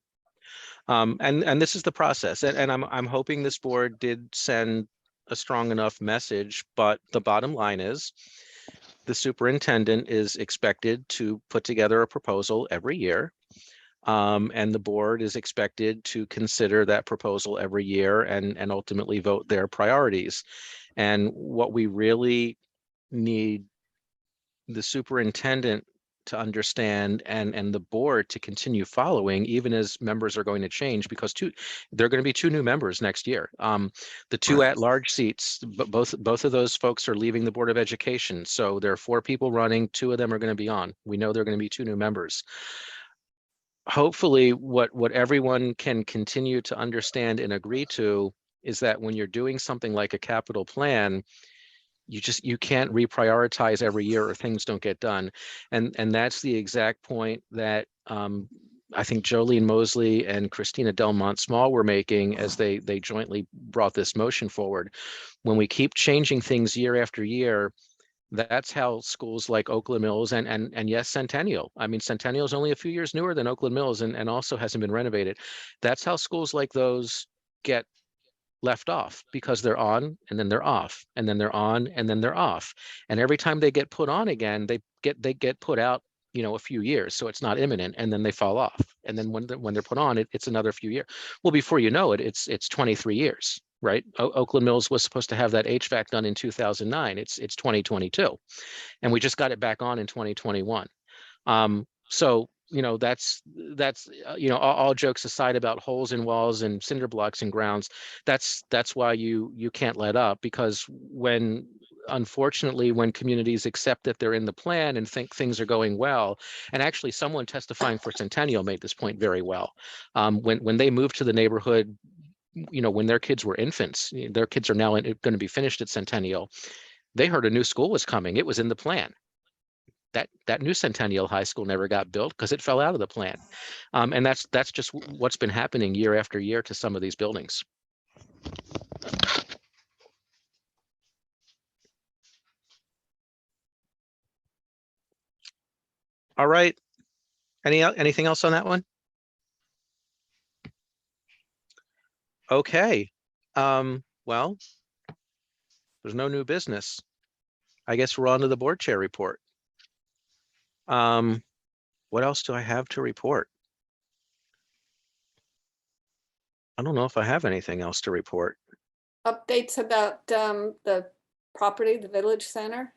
And this is the process, and I'm hoping this board did send a strong enough message, but the bottom line is the superintendent is expected to put together a proposal every year. And the board is expected to consider that proposal every year and ultimately vote their priorities. And what we really need the superintendent to understand and the board to continue following, even as members are going to change, because there are going to be 2 new members next year. The 2 at-large seats, but both of those folks are leaving the Board of Education. So there are 4 people running, 2 of them are going to be on. We know there are going to be 2 new members. Hopefully, what everyone can continue to understand and agree to is that when you're doing something like a capital plan, you can't reprioritize every year or things don't get done. And that's the exact point that I think Jolene Mosley and Christina Delmont Small were making as they jointly brought this motion forward. When we keep changing things year after year, that's how schools like Oakland Mills and yes, Centennial. I mean, Centennial is only a few years newer than Oakland Mills and also hasn't been renovated. That's how schools like those get left off, because they're on and then they're off and then they're on and then they're off. And every time they get put on again, they get put out, a few years. So it's not imminent, and then they fall off. And then when they're put on, it's another few years. Well, before you know it, it's 23 years, right? Oakland Mills was supposed to have that HVAC done in 2009. It's 2022, and we just got it back on in 2021. So that's all jokes aside about holes in walls and cinder blocks in grounds. That's why you can't let up, because unfortunately when communities accept that they're in the plan and think things are going well, and actually someone testifying for Centennial made this point very well. When they moved to the neighborhood, when their kids were infants, their kids are now going to be finished at Centennial. They heard a new school was coming. It was in the plan. That new Centennial High School never got built because it fell out of the plan. And that's just what's been happening year after year to some of these buildings. All right. Anything else on that one? Okay. Well, there's no new business. I guess we're on to the board chair report. What else do I have to report? I don't know if I have anything else to report. Updates about the property, the village center?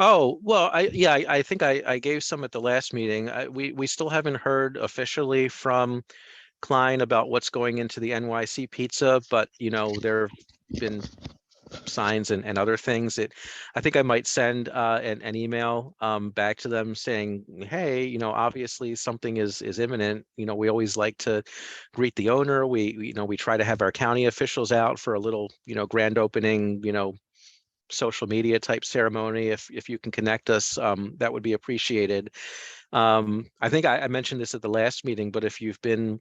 Oh, well, I think I gave some at the last meeting. We still haven't heard officially from Klein about what's going into the NYC pizza, but there have been signs and other things. I think I might send an email back to them saying, hey, obviously something is imminent. We always like to greet the owner. We try to have our county officials out for a little grand opening, social media type ceremony. If you can connect us, that would be appreciated. I think I mentioned this at the last meeting, but if you've been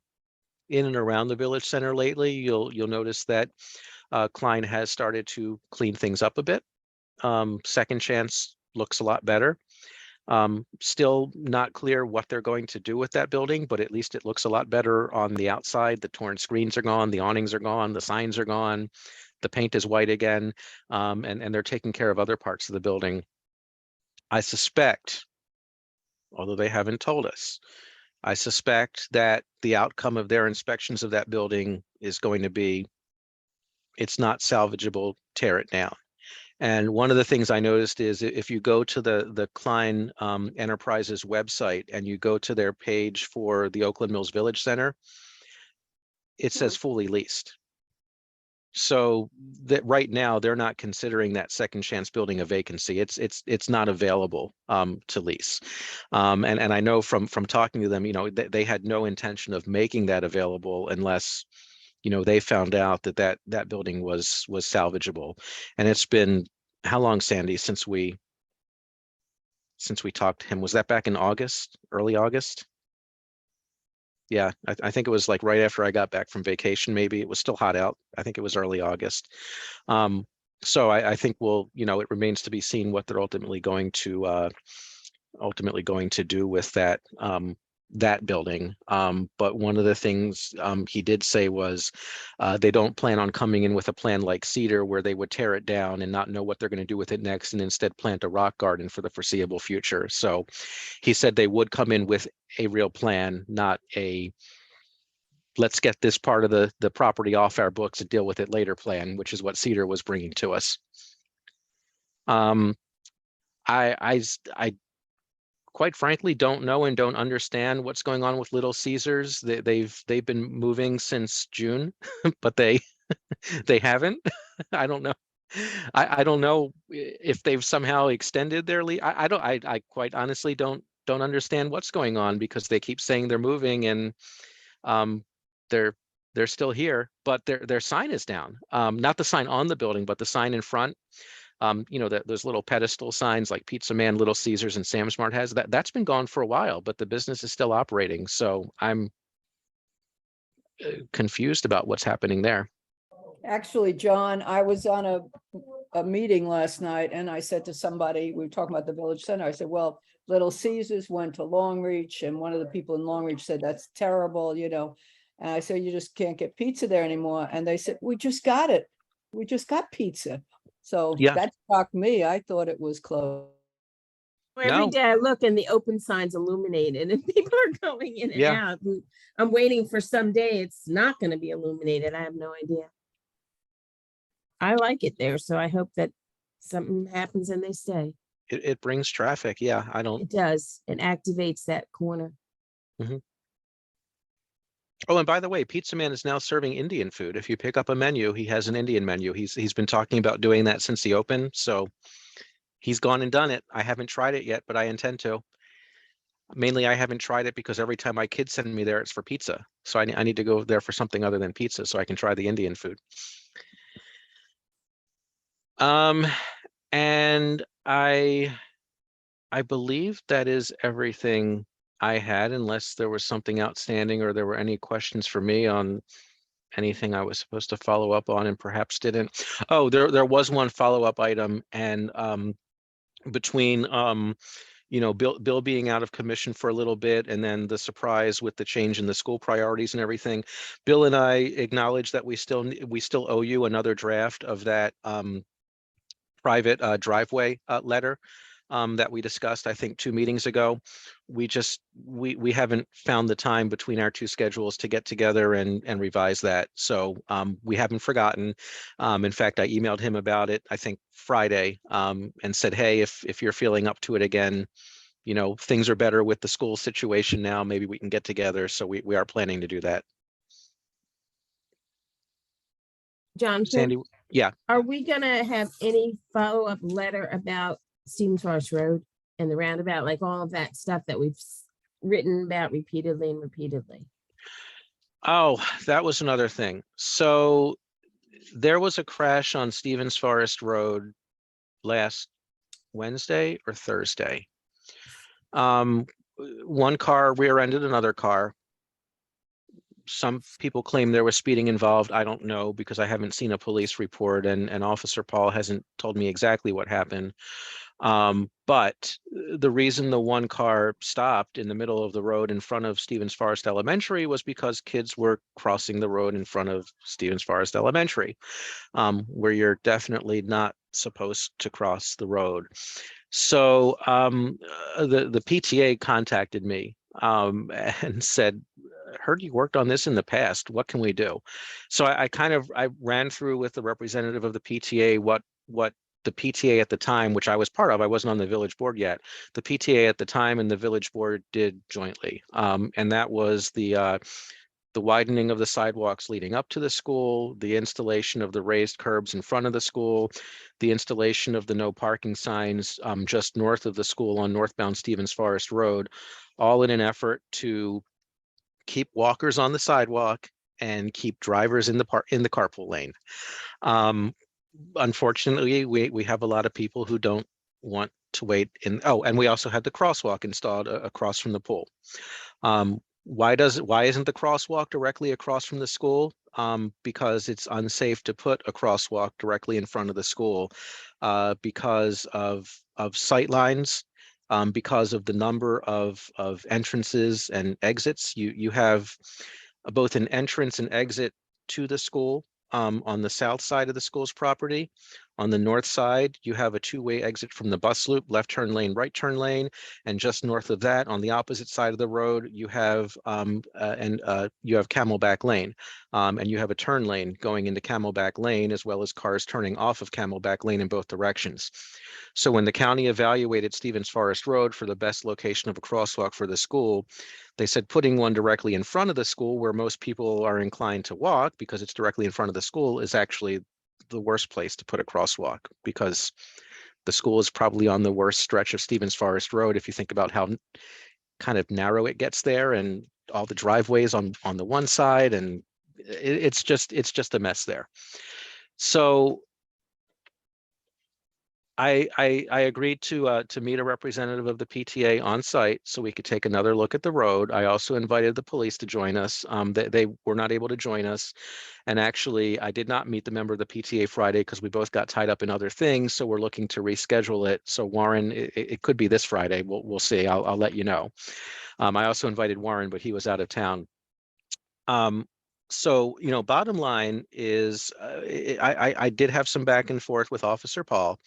in and around the village center lately, you'll notice that Klein has started to clean things up a bit. Second Chance looks a lot better. Still not clear what they're going to do with that building, but at least it looks a lot better on the outside. The torn screens are gone, the awnings are gone, the signs are gone, the paint is white again, and they're taking care of other parts of the building. I suspect, although they haven't told us, I suspect that the outcome of their inspections of that building is going to be, it's not salvageable, tear it down. And one of the things I noticed is if you go to the Klein Enterprises website and you go to their page for the Oakland Mills Village Center, it says fully leased. So that right now they're not considering that Second Chance building a vacancy. It's not available to lease. And I know from talking to them, they had no intention of making that available unless they found out that building was salvageable. And it's been how long, Sandy, since we talked to him? Was that back in August, early August? Yeah, I think it was like right after I got back from vacation. Maybe it was still hot out. I think it was early August. So I think it remains to be seen what they're ultimately going to do with that that building. But one of the things he did say was they don't plan on coming in with a plan like Cedar where they would tear it down and not know what they're going to do with it next and instead plant a rock garden for the foreseeable future. So he said they would come in with a real plan, not a let's get this part of the property off our books and deal with it later plan, which is what Cedar was bringing to us. I quite frankly don't know and don't understand what's going on with Little Caesars. They've been moving since June, but they haven't. I don't know. I don't know if they've somehow extended their lease. I quite honestly don't understand what's going on because they keep saying they're moving and they're still here, but their sign is down. Not the sign on the building, but the sign in front. You know, those little pedestal signs like Pizza Man, Little Caesars, and Sam's Mart has that's been gone for a while, but the business is still operating. So I'm confused about what's happening there. Actually, John, I was on a meeting last night and I said to somebody, we were talking about the village center. I said, well, Little Caesars went to Long Reach and one of the people in Long Reach said, that's terrible, you know. And I said, you just can't get pizza there anymore. And they said, we just got it. We just got pizza. So Yeah. that shocked me. I thought it was closed. Every No. day I look and the open signs illuminated and people are going in and Yeah. out. And I'm waiting for some day it's not going to be illuminated. I have no idea. I like it there, so I hope that something happens and they stay. It brings traffic. Yeah, I don't. It does. It activates that corner. Oh, and by the way, Pizza Man is now serving Indian food. If you pick up a menu, he has an Indian menu. He's been talking about doing that since he opened. So he's gone and done it. I haven't tried it yet, but I intend to. Mainly, I haven't tried it because every time my kids send me there, it's for pizza. So I need to go there for something other than pizza so I can try the Indian food. And I believe that is everything I had, unless there was something outstanding or there were any questions for me on anything I was supposed to follow up on and perhaps didn't. Oh, there was one follow-up item, and between you know, Bill being out of commission for a little bit, and then the surprise with the change in the school priorities and everything, Bill and I acknowledge that we still owe you another draft of that private driveway letter that we discussed, I think 2 meetings ago. We haven't found the time between our 2 schedules to get together and revise that. So we haven't forgotten. In fact, I emailed him about it, I think Friday, and said, hey, if you're feeling up to it again, you know, things are better with the school situation now, maybe we can get together. So we are planning to do that. John, Sandy, yeah. are we gonna have any follow-up letter about Stevens Forest Road and the roundabout, like all of that stuff that we've written about repeatedly and repeatedly? Oh, that was another thing. So there was a crash on Stevens Forest Road last Wednesday or Thursday. One car rear-ended another car. Some people claim there was speeding involved. I don't know because I haven't seen a police report, and Officer Paul hasn't told me exactly what happened. But the reason the one car stopped in the middle of the road in front of Stevens Forest Elementary was because kids were crossing the road in front of Stevens Forest Elementary, where you're definitely not supposed to cross the road. So the PTA contacted me and said, heard you worked on this in the past. What can we do? So I ran through with the representative of the PTA what the PTA at the time, which I was part of, I wasn't on the village board yet. The PTA at the time and the village board did jointly, and that was the widening of the sidewalks leading up to the school, the installation of the raised curbs in front of the school, the installation of the no parking signs just north of the school on northbound Stevens Forest Road, all in an effort to keep walkers on the sidewalk and keep drivers in the carpool lane. Unfortunately, we have a lot of people who don't want to wait in. Oh, and we also had the crosswalk installed across from the pool. Why isn't the crosswalk directly across from the school? Because it's unsafe to put a crosswalk directly in front of the school because of sight lines because of the number of entrances and exits. You have both an entrance and exit to the school on the south side of the school's property. On the north side, you have a two-way exit from the bus loop, left turn lane, right turn lane. And just north of that, on the opposite side of the road, you have you have Camelback Lane. And you have a turn lane going into Camelback Lane, as well as cars turning off of Camelback Lane in both directions. So when the county evaluated Stevens Forest Road for the best location of a crosswalk for the school, they said putting one directly in front of the school where most people are inclined to walk because it's directly in front of the school is actually the worst place to put a crosswalk, because the school is probably on the worst stretch of Stevens Forest Road if you think about how kind of narrow it gets there and all the driveways on the one side, and it's just a mess there. So I agreed to meet a representative of the PTA on site so we could take another look at the road. I also invited the police to join us. They were not able to join us. And actually, I did not meet the member of the PTA Friday because we both got tied up in other things. So we're looking to reschedule it. So Warren, it could be this Friday. We'll see. I'll let you know. I also invited Warren, but he was out of town. So, bottom line is I did have some back and forth with Officer Paul.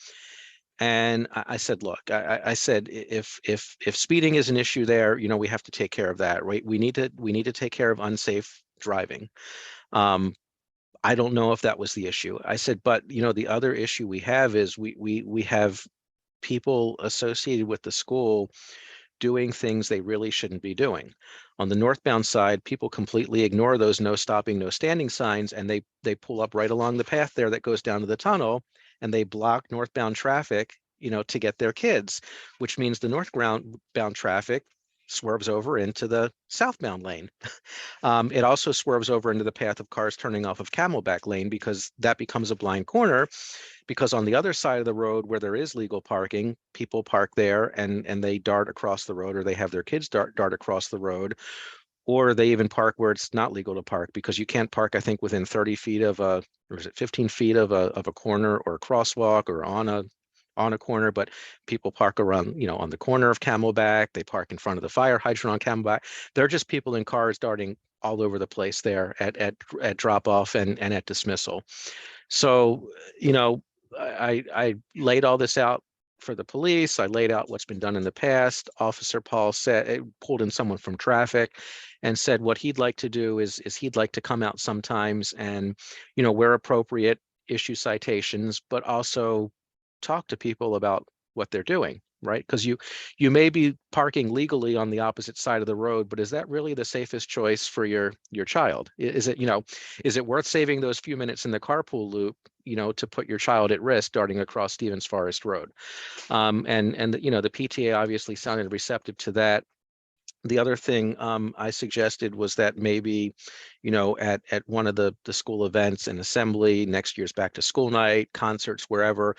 And I said, look, I said, if speeding is an issue there, we have to take care of that, right? We need to take care of unsafe driving. I don't know if that was the issue. I said, but the other issue we have is we have people associated with the school doing things they really shouldn't be doing. On the northbound side, people completely ignore those no stopping, no standing signs, and they pull up right along the path there that goes down to the tunnel, and they block northbound traffic, to get their kids, which means the northbound traffic swerves over into the southbound lane. It also swerves over into the path of cars turning off of Camelback Lane, because that becomes a blind corner, because on the other side of the road where there is legal parking, people park there and they dart across the road, or they have their kids dart across the road, or they even park where it's not legal to park, because you can't park, I think, within 30 feet of or is it 15 feet of a corner or a crosswalk or on a corner, but people park around, on the corner of Camelback. They park in front of the fire hydrant on Camelback. They're just people in cars darting all over the place there at drop off and at dismissal. So, I laid all this out for the police. I laid out what's been done in the past. Officer Paul pulled in someone from traffic and said what he'd like to do is he'd like to come out sometimes and, where appropriate, issue citations, but also talk to people about what they're doing, right? Because you may be parking legally on the opposite side of the road, but is that really the safest choice for your child? Is it worth saving those few minutes in the carpool loop, to put your child at risk darting across Stevens Forest Road? And the PTA obviously sounded receptive to that. The other thing I suggested was that maybe, at one of the school events, an assembly, next year's back to school night, concerts, wherever,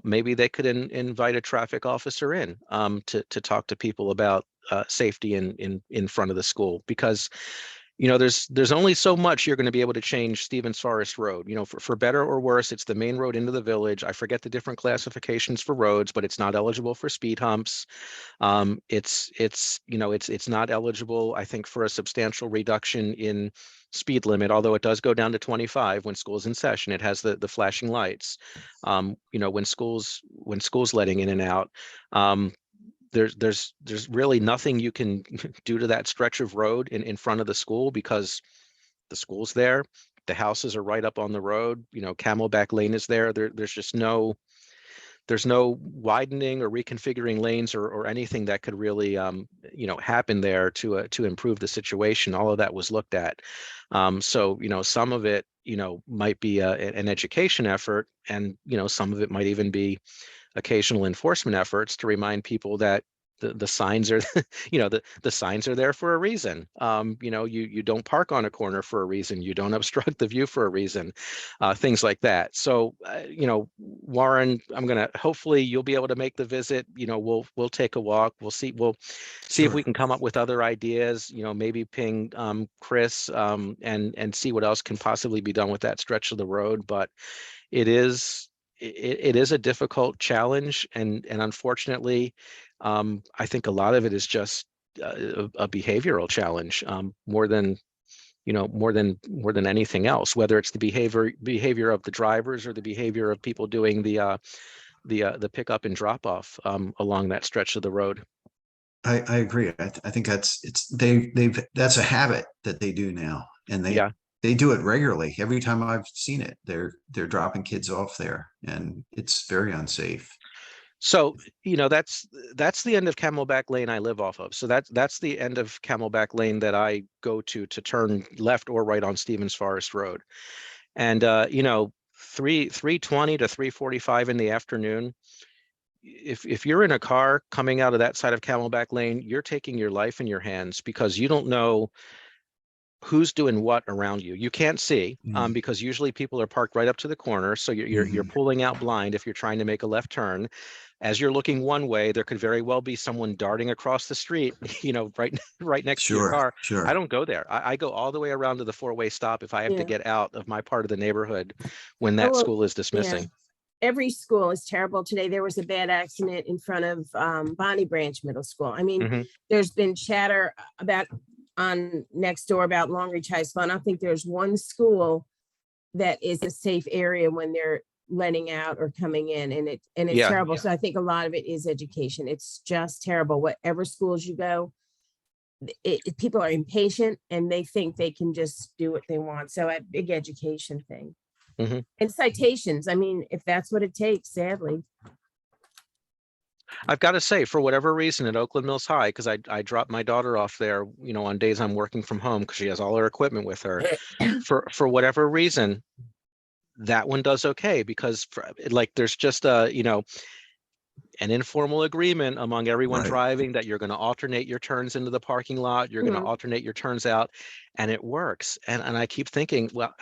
maybe they could invite a traffic officer in to talk to people about safety in front of the school, because there's only so much you're going to be able to change Stevens Forest Road. For better or worse, it's the main road into the village. I forget the different classifications for roads, but it's not eligible for speed humps. It's not eligible, I think, for a substantial reduction in speed limit, although it does go down to 25 when school's in session. It has the flashing lights, when school's letting in and out. There's really nothing you can do to that stretch of road in front of the school, because the school's there. The houses are right up on the road. Camelback Lane is there. There's no widening or reconfiguring lanes or anything that could really happen there to improve the situation. All of that was looked at. So some of it might be an education effort, and some of it might even be occasional enforcement efforts to remind people that the signs are, the signs are there for a reason. You don't park on a corner for a reason. You don't obstruct the view for a reason. Things like that. So, Warren, hopefully you'll be able to make the visit. We'll take a walk. We'll see if we can come up with other ideas. Maybe ping Chris and see what else can possibly be done with that stretch of the road. But it is a difficult challenge, and unfortunately, I think a lot of it is just a behavioral challenge, more than anything else, whether it's the behavior of the drivers or the behavior of people doing the pickup and drop off along that stretch of the road. I agree. I think that's a habit that they do now, and Yeah. they do it regularly. Every time I've seen it, they're dropping kids off there, and it's very unsafe. So, that's the end of Camelback Lane I live off of. So that's the end of Camelback Lane that I go to turn left or right on Stevens Forest Road. And 3:20 to 3:45 in the afternoon, if you're in a car coming out of that side of Camelback Lane, you're taking your life in your hands, because you don't know who's doing what around you. You can't see, because usually people are parked right up to the corner. So you're pulling out blind if you're trying to make a left turn. As you're looking one way, there could very well be someone darting across the street, right next to your car. Sure. I don't go there. I go all the way around to the four-way stop if I have to Yeah. get out of my part of the neighborhood when that well, school is dismissing. Every school is terrible. Today, there was a bad accident in front of Bonnie Branch Middle School. I mean, there's been chatter on next door about Long Reach High School. I don't think there's one school that is a safe area when they're letting out or coming in, and it's Yeah. terrible. So I think a lot of it is education. It's just terrible. Whatever schools you go, people are impatient and they think they can just do what they want. So a big education thing. And citations. I mean, if that's what it takes, sadly. I've got to say, for whatever reason at Oakland Mills High, because I drop my daughter off there, on days I'm working from home because she has all her equipment with her. For whatever reason, that one does okay, because there's just an informal agreement among everyone Right. driving that you're going to alternate your turns into the parking lot, you're going to alternate your turns out, and it works. And I keep thinking, well,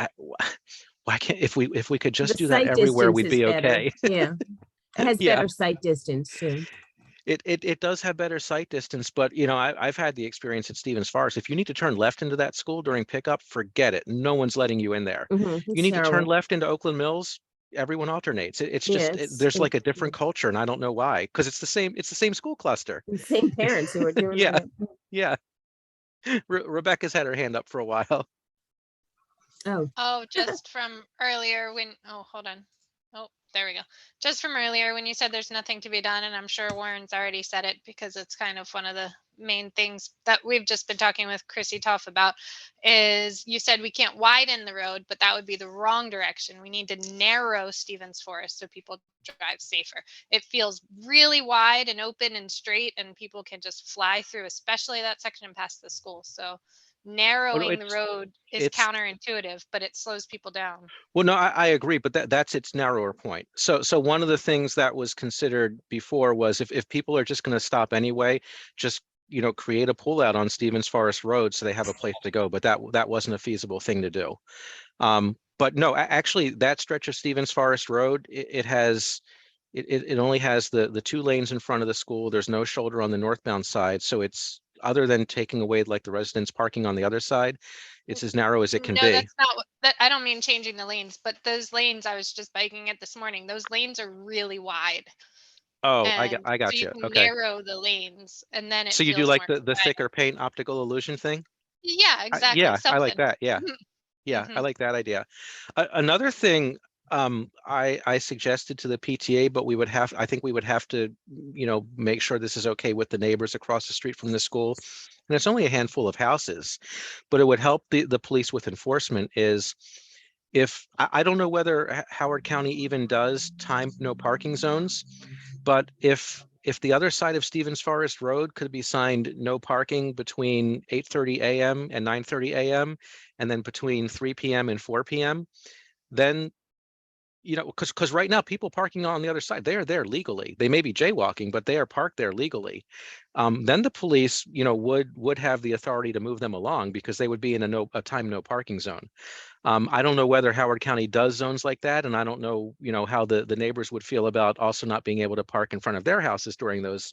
why can't, if we could just do that everywhere, we'd be okay. Yeah. It has Yeah. better sight distance too. It does have better sight distance, but I've had the experience at Stevens Forest. If you need to turn left into that school during pickup, forget it. No one's letting you in there. You need to turn left into Oakland Mills, everyone alternates. It's just there's like a different culture, and I don't know why, because it's the same school cluster. The same parents who are doing Yeah. that. Yeah. Rebecca's had her hand up for a while. Oh, just from earlier hold on. Oh, there we go. Just from earlier when you said there's nothing to be done, and I'm sure Warren's already said it because it's kind of one of the main things that we've just been talking with Chrissy Toff about, is you said we can't widen the road, but that would be the wrong direction. We need to narrow Stevens Forest so people drive safer. It feels really wide and open and straight, and people can just fly through, especially that section past the school. So narrowing the road is counterintuitive, but it slows people down. Well, no, I agree, but that's its narrower point. So one of the things that was considered before was if people are just going to stop anyway, just create a pullout on Stevens Forest Road so they have a place to go. But that wasn't a feasible thing to do. But no, actually, that stretch of Stevens Forest Road, it only has the 2 lanes in front of the school. There's no shoulder on the northbound side, so it's, other than taking away like the residents parking on the other side, it's as narrow as it can be. No, that's not that. I don't mean changing the lanes, but those lanes, I was just biking it this morning. Those lanes are really wide. Oh, And I got so you. can Okay. narrow the lanes, and then it So you do feels like more the thicker paint optical illusion thing? Yeah, exactly. Yeah, I like that. Yeah. Mhm. Yeah, I like that idea. Another thing I suggested to the PTA, but I think we would have to, make sure this is okay with the neighbors across the street from the school. And it's only a handful of houses, but it would help the police with enforcement is, if I don't know whether Howard County even does time no parking zones, but if the other side of Stevens Forest Road could be signed no parking between 8:30 a.m. and 9:30 a.m. and then between 3 p.m. and 4 p.m., then because right now people parking on the other side, they are there legally. They may be jaywalking, but they are parked there legally. Then the police, would have the authority to move them along because they would be in a time no parking zone. I don't know whether Howard County does zones like that, and I don't know, how the neighbors would feel about also not being able to park in front of their houses during those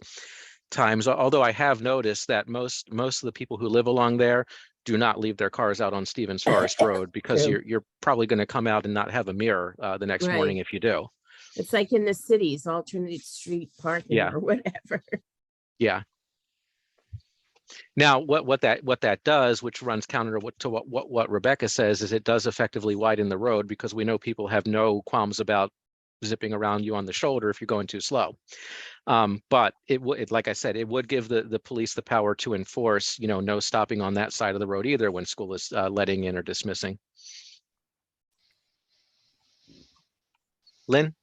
times. Although I have noticed that most of the people who live along there do not leave their cars out on Stevens Forest Road because you're probably going to come out and not have a mirror the next morning if you do. It's like in the cities, alternate street parking or whatever. Yeah. Now, what that does, which runs counter to what Rebecca says, is it does effectively widen the road, because we know people have no qualms about zipping around you on the shoulder if you're going too slow. But it would, like I said, it would give the police the power to enforce, no stopping on that side of the road either when school is letting in or dismissing. Lynn?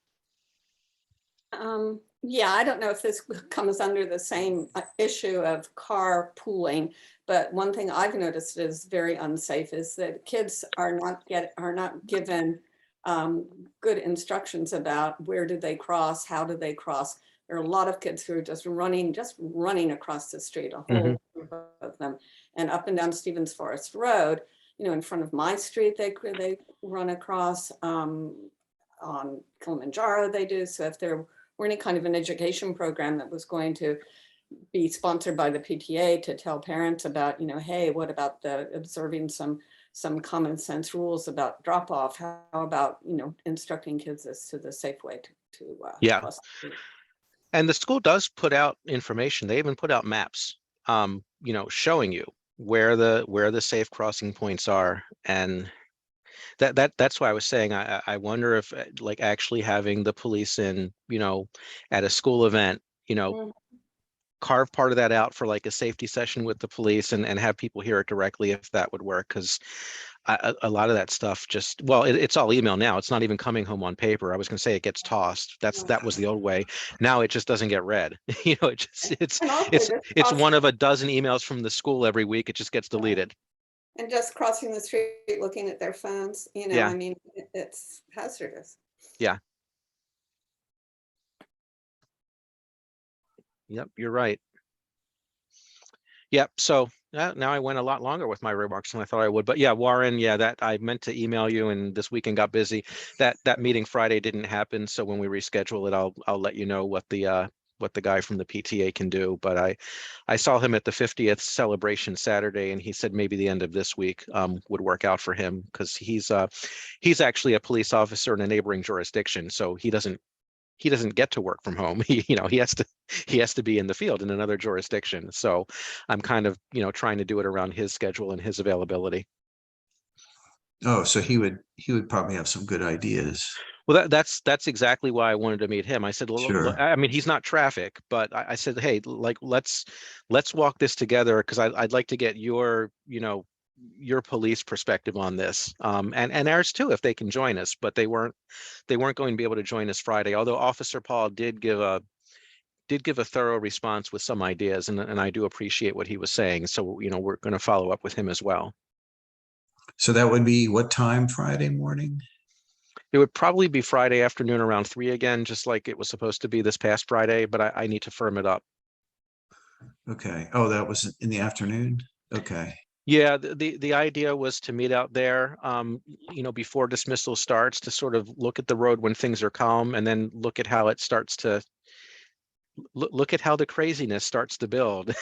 Yeah, I don't know if this comes under the same issue of car pooling, but one thing I've noticed is very unsafe is that kids are not given good instructions about where do they cross, how do they cross. There are a lot of kids who are just running across the street, a whole group of them, and up and down Stevens Forest Road. In front of my street, they run across. On Kilimanjaro, they do. So if there were any kind of an education program that was going to be sponsored by the PTA to tell parents about, hey, what about observing some common sense rules about drop off? How about, instructing kids as to the safe way to Yeah. cross the street? And the school does put out information. They even put out maps, showing you where the safe crossing points are. And that's why I was saying, I wonder if like actually having the police in, at a school event, carve part of that out for like a safety session with the police and have people hear it directly, if that would work. Because a lot of that stuff just, well, it's all email now. It's not even coming home on paper. I was going to say it gets tossed. That was the old way. Now it just doesn't get read. It's one of a dozen emails from the school every week. It just gets deleted. And just crossing the street, looking at their phones, Yeah. I mean, it's hazardous. Yeah. Yep, you're right. Yep. So now I went a lot longer with my remarks than I thought I would. But yeah, Warren, that I meant to email you, and this weekend got busy. That meeting Friday didn't happen. So when we reschedule it, I'll let you know what the guy from the PTA can do. But I saw him at the 50th celebration Saturday, and he said maybe the end of this week would work out for him, because he's actually a police officer in a neighboring jurisdiction, so he doesn't get to work from home. He has to be in the field in another jurisdiction. So I'm kind of, trying to do it around his schedule and his availability. Oh, so he would probably have some good ideas. Well, that's exactly why I wanted to meet him. I said, Sure. I mean, he's not traffic, but I said, hey, like, let's walk this together, because I'd like to get your police perspective on this, and ours too, if they can join us. But they weren't going to be able to join us Friday, although Officer Paul did give a thorough response with some ideas, and I do appreciate what he was saying. So, we're going to follow up with him as well. So that would be what time Friday morning? It would probably be Friday afternoon around 3 again, just like it was supposed to be this past Friday, but I need to firm it up. Okay. Oh, that was in the afternoon? Okay. Yeah, the idea was to meet out there, before dismissal starts, to sort of look at the road when things are calm, and then look at how it starts to look at how the craziness starts to build,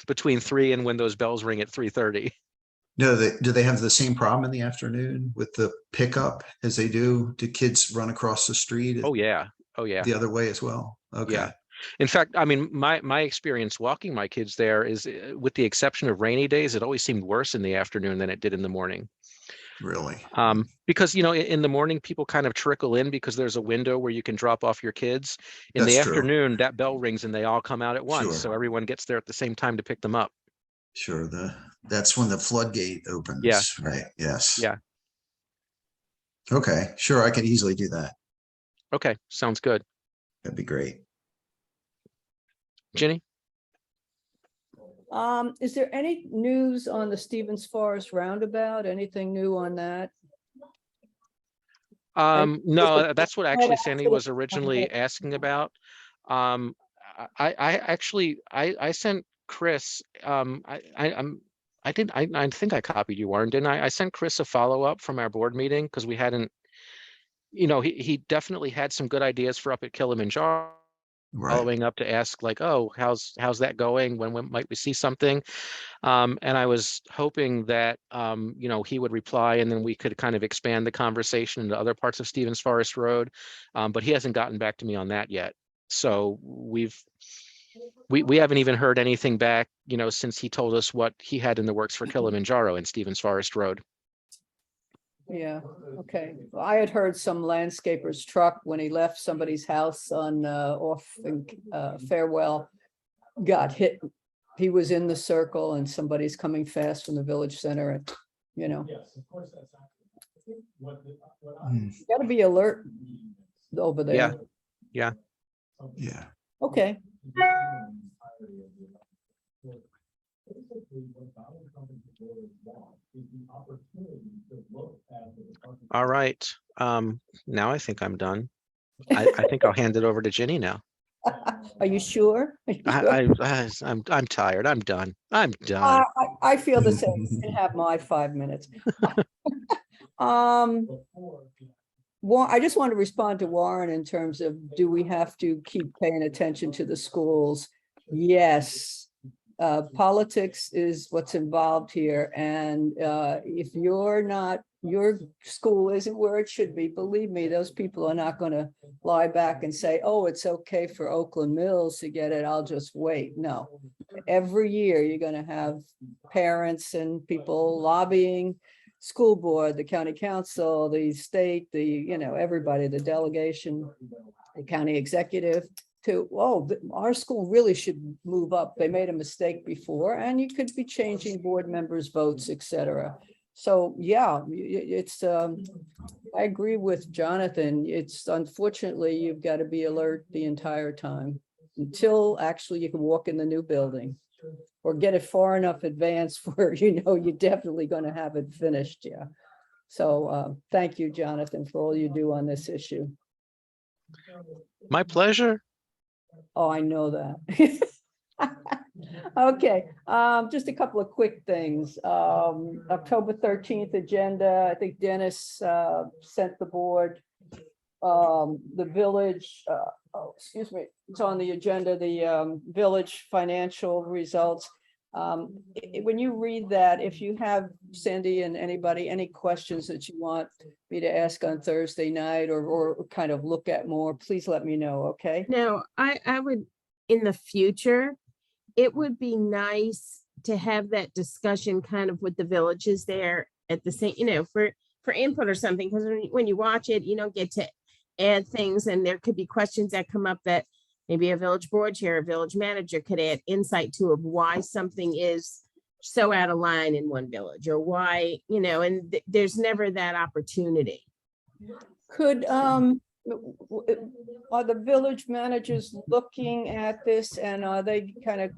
between 3 and when those bells ring at 3:30. No, do they have the same problem in the afternoon with the pickup as they do? Do kids run across the street? Oh yeah. The other way as well? Okay. Yeah. In fact, I mean, my experience walking my kids there is, with the exception of rainy days, it always seemed worse in the afternoon than it did in the morning. Really? Because, in the morning, people kind of trickle in because there's a window where you can drop off your kids. In the That's true. afternoon, that bell rings and they all come out at once. Sure. So everyone gets there at the same time to pick them up. Sure. That's when the floodgate opens. Yeah. Right. Yes. Yeah. Okay. Sure. I can easily do that. Okay. Sounds good. That'd be great. Ginny? Is there any news on the Stevens Forest roundabout? Anything new on that? No, that's what actually Sandy was originally asking about. I sent Chris, I think I copied you, Warren, didn't I? I sent Chris a follow-up from our board meeting, because we hadn't, he definitely had some good ideas for up at Kilimanjaro. Right. Following up to ask, like, oh, how's that going? When might we see something? And I was hoping that he would reply, and then we could kind of expand the conversation into other parts of Stevens Forest Road. But he hasn't gotten back to me on that yet. So we've We haven't even heard anything back, since he told us what he had in the works for Kilimanjaro and Stevens Forest Road. Yeah, okay. Well, I had heard some landscaper's truck when he left somebody's house on off in Farewell got hit. He was in the circle and somebody's coming fast from the village center and, gotta be alert over there. Yeah. Yeah. Okay. All right. Now I think I'm done. I think I'll hand it over to Ginny now. Are you sure? Are you sure? I'm tired. I'm done. I'm done. I feel the same. You can have my 5 minutes. I just want to respond to Warren in terms of, do we have to keep paying attention to the schools? Yes. Politics is what's involved here. And if your school isn't where it should be, believe me, those people are not going to lie back and say, oh, it's okay for Oakland Mills to get it, I'll just wait. No, every year you're going to have parents and people lobbying school board, the county council, the state, everybody, the delegation, the county executive to, our school really should move up. They made a mistake before, and you could be changing board members' votes, etc. So yeah, it's I agree with Jonathan. It's unfortunately, you've got to be alert the entire time until actually you can walk in the new building or get it far enough advanced where you're definitely going to have it finished. Yeah. So thank you, Jonathan, for all you do on this issue. My pleasure. Oh, I know that. Okay, just a couple of quick things. October 13th agenda, I think Dennis sent the board the village, excuse me, it's on the agenda, the village financial results. When you read that, if you have, Cindy and anybody, any questions that you want me to ask on Thursday night or kind of look at more, please let me know, okay? Now, I would, in the future, it would be nice to have that discussion kind of with the villages there at the same, for input or something, because when you watch it, you don't get to add things, and there could be questions that come up that maybe a village board chair, a village manager could add insight to of why something is so out of line in one village, or why, and there's never that opportunity. Could, are the village managers looking at this, and are they kind of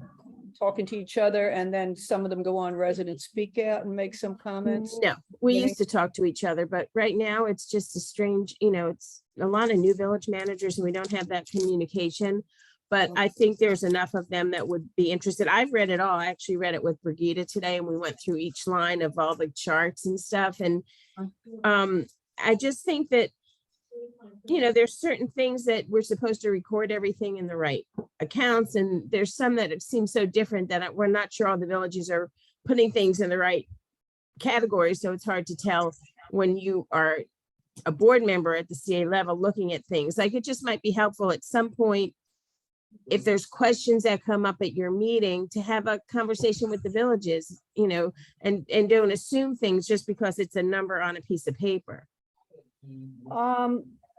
talking to each other, and then some of them go on resident speak out and make some comments? No, we Meaning- used to talk to each other, but right now it's just a strange, it's a lot of new village managers and we don't have that communication. But I think there's enough of them that would be interested. I've read it all. I actually read it with Brigida today, and we went through each line of all the charts and stuff. And I just think that, there's certain things that we're supposed to record everything in the right accounts. And there's some that it seems so different that we're not sure all the villages are putting things in the right categories. So it's hard to tell when you are a board member at the CA level looking at things. Like, it just might be helpful at some point, if there's questions that come up at your meeting, to have a conversation with the villages, and don't assume things just because it's a number on a piece of paper.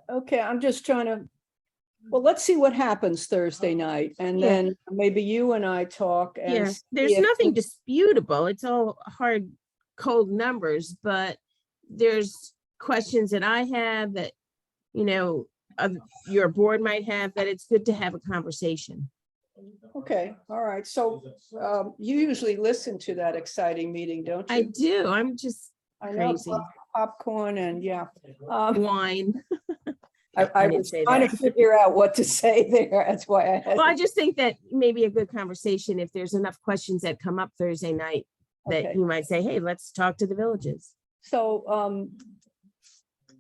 Okay, I'm just trying to, well, let's see what happens Thursday night, and Yeah. then maybe you and I talk and Yeah, see there's if nothing disputable. It's all hard, cold numbers, but there's questions that I have that, your board might have, that it's good to have a conversation. Okay, all right. So you usually listen to that exciting meeting, don't I you? do. I'm just I know, crazy. popcorn and yeah. Wine. I I didn't was say trying that. to figure out what to say there. That's why I had. Well, I just think that maybe a good conversation, if there's enough questions that come up Thursday night, that Okay. you might say, hey, let's talk to the villages. So,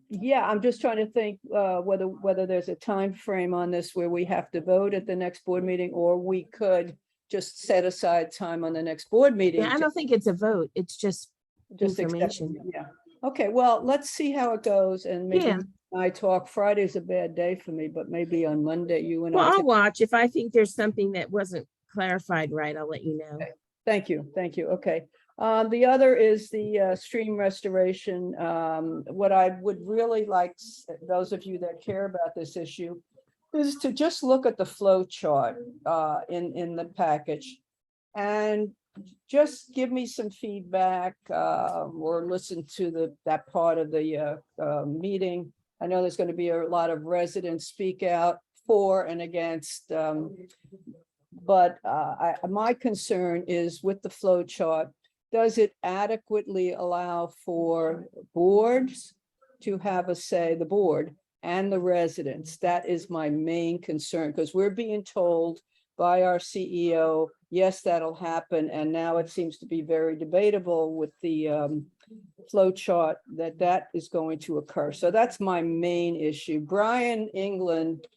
yeah, I'm just trying to think whether there's a time frame on this where we have to vote at the next board meeting, or we could just set aside time on the next board meeting. Yeah, I don't think it's a vote. It's just Just accept- information. Yeah. Okay, well, let's see how it goes, and maybe Yeah. I talk, Friday's a bad day for me, but maybe on Monday, you and Well, I. I'll watch. If I think there's something that wasn't clarified right, I'll let you know. Thank you, okay. The other is the stream restoration. What I would really like, those of you that care about this issue, is to just look at the flow chart in the package and just give me some feedback or listen to that part of the meeting. I know there's going to be a lot of residents speak out for and against. But my concern is with the flow chart, does it adequately allow for boards to have a say, the board and the residents? That is my main concern, because we're being told by our CEO, yes, that'll happen. And now it seems to be very debatable with the flow chart that is going to occur. So that's my main issue. Brian England,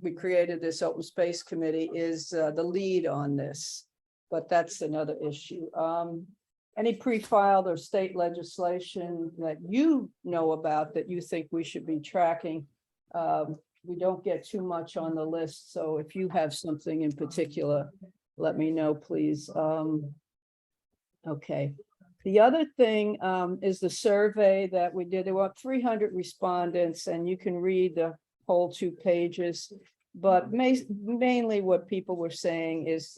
we created this open space committee, is the lead on this, but that's another issue. Any pre-filed or state legislation that you know about that you think we should be tracking? We don't get too much on the list, so if you have something in particular, let me know, please. Okay. The other thing is the survey that we did. There were 300 respondents, and you can read the whole 2 pages. But mainly what people were saying is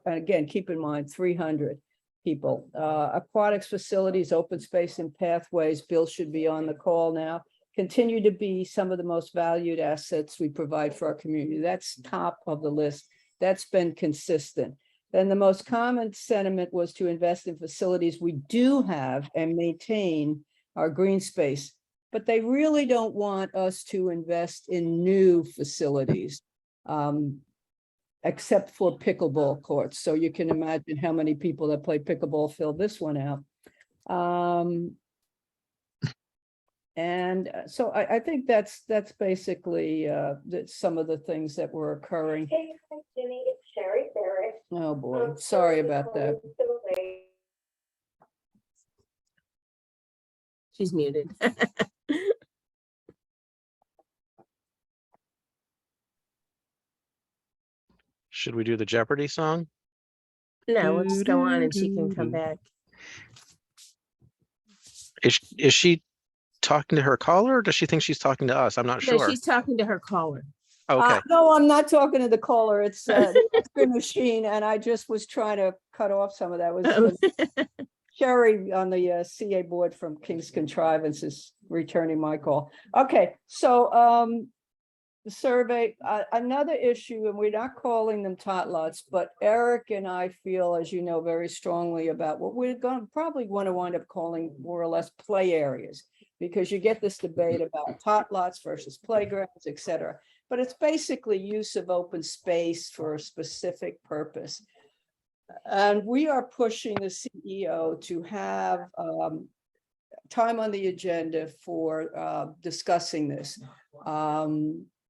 again, keep in mind, 300 people. Aquatics facilities, open space and pathways, Bill should be on the call now, continue to be some of the most valued assets we provide for our community. That's top of the list. That's been consistent. Then the most common sentiment was to invest in facilities we do have and maintain our green space. But they really don't want us to invest in new facilities, except for pickleball courts. So you can imagine how many people that play pickleball fill this one out. And so I think that's basically some of the things that were occurring. Hey, hi, Jimmy, it's Sherry Barrett. Oh, boy, sorry about that. So late. She's muted. Should we do the Jeopardy song? No, let's go on and she can come back. Is she talking to her caller, or does she think she's talking to us? I'm not No, sure. she's talking to her caller. Okay. No, I'm not talking to the caller. It's the answering machine, and I just was trying to cut off some of that. Was Sherry on the CA board from King's Contrivances returning my call. Okay, so the survey, another issue, and we're not calling them tot lots, but Eric and I feel, as you know, very strongly about what we're going to probably want to wind up calling more or less play areas, because you get this debate about tot lots versus playgrounds, et cetera. But it's basically use of open space for a specific purpose. And we are pushing the CEO to have time on the agenda for discussing this.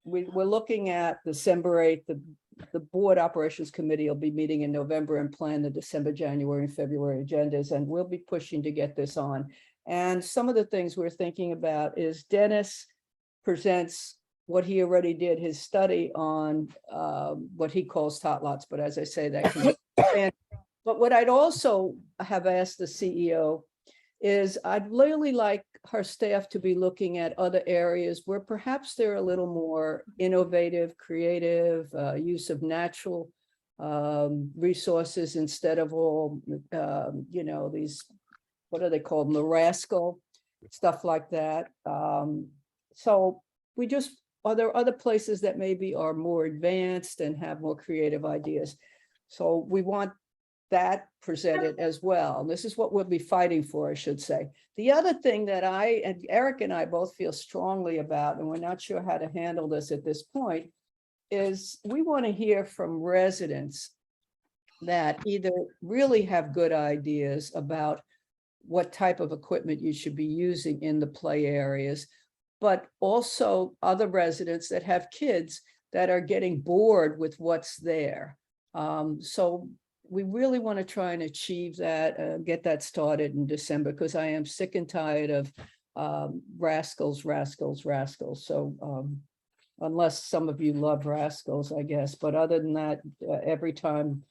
We're looking at December 8th. The board operations committee will be meeting in November and plan the December, January, and February agendas, and we'll be pushing to get this on. And some of the things we're thinking about is Dennis presents what he already did, his study on what he calls tot lots, but as I say, that can be expanded. But what I'd also have asked the CEO is I'd really like her staff to be looking at other areas where perhaps they're a little more innovative, creative, use of natural resources instead of all, these, what are they called, marascal, stuff like that. So are there other places that maybe are more advanced and have more creative ideas? So we want that presented as well. And this is what we'll be fighting for, I should say. The other thing that Eric and I both feel strongly about, and we're not sure how to handle this at this point, is we want to hear from residents that either really have good ideas about what type of equipment you should be using in the play areas, but also other residents that have kids that are getting bored with what's there. So we really want to try and achieve that, get that started in December, because I am sick and tired of rascals, rascals, rascals. So unless some of you love rascals, I guess, but other than that, every time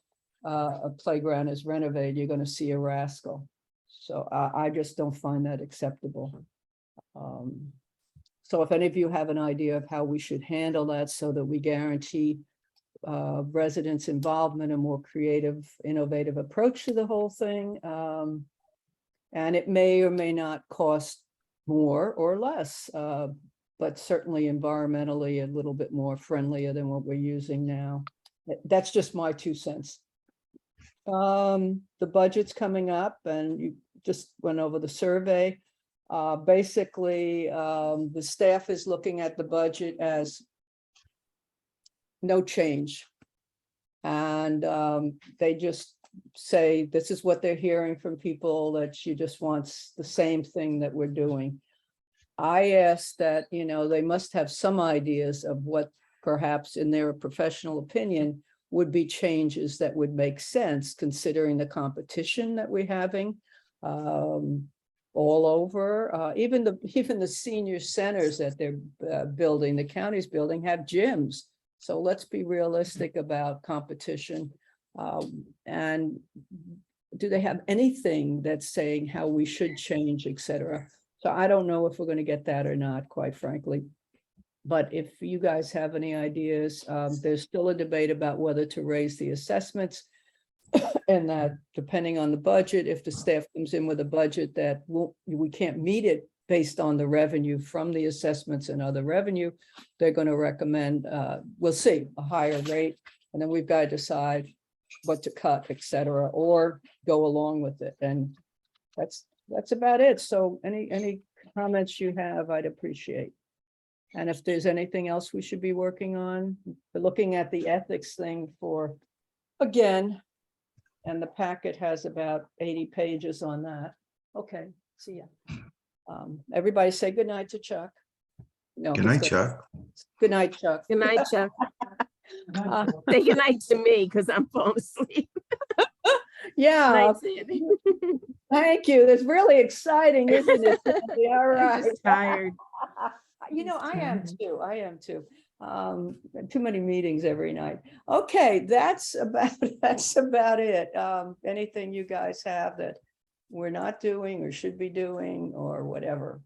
a playground is renovated, you're gonna see a rascal. So I just don't find that acceptable. So if any of you have an idea of how we should handle that so that we guarantee residents' involvement, a more creative, innovative approach to the whole thing. And it may or may not cost more or less, but certainly environmentally a little bit more friendlier than what we're using now. That's just my 2 cents. The budget's coming up and you just went over the survey. Basically, the staff is looking at the budget as no change. And they just say, this is what they're hearing from people, that she just wants the same thing that we're doing. I asked that, you know, they must have some ideas of what perhaps in their professional opinion would be changes that would make sense considering the competition that we're having all over. Even the senior centers that they're building, the county's building, have gyms. So let's be realistic about competition. And do they have anything that's saying how we should change, et cetera? So I don't know if we're going to get that or not, quite frankly. But if you guys have any ideas, there's still a debate about whether to raise the assessments. And that depending on the budget, if the staff comes in with a budget that we can't meet it based on the revenue from the assessments and other revenue, they're going to recommend, we'll see, a higher rate. And then we've got to decide what to cut, et cetera, or go along with it. And that's about it. So any comments you have, I'd appreciate. And if there's anything else we should be working on, we're looking at the ethics thing for, again, and the packet has about 80 pages on that. Okay, see ya. Everybody say good night to Chuck. No, Good night, Chuck. Good night, Chuck. Good night, Chuck. Say good night to me because I'm falling asleep. Yeah, Night, Sandy. thank you. That's really exciting, isn't it? Sandy? All I'm right. just tired. You know, I am too. I am too. Too many meetings every night. Okay, that's about it. Anything you guys have that we're not doing or should be doing or whatever?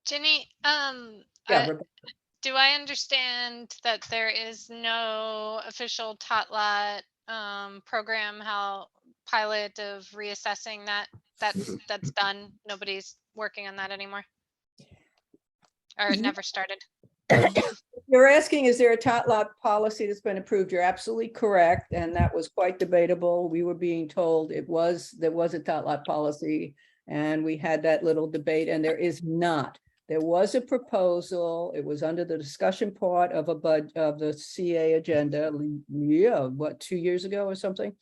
Jenny, Yeah, Rebecca. do I understand that there is no official tot lot program, how pilot of reassessing that's done? Nobody's working on that anymore? Or it never started? You're asking, is there a tot lot policy that's been approved? You're absolutely correct. And that was quite debatable. We were being told there was a tot lot policy and we had that little debate, and there is not. There was a proposal. It was under the discussion part of the CA agenda, yeah, what, 2 years ago or something?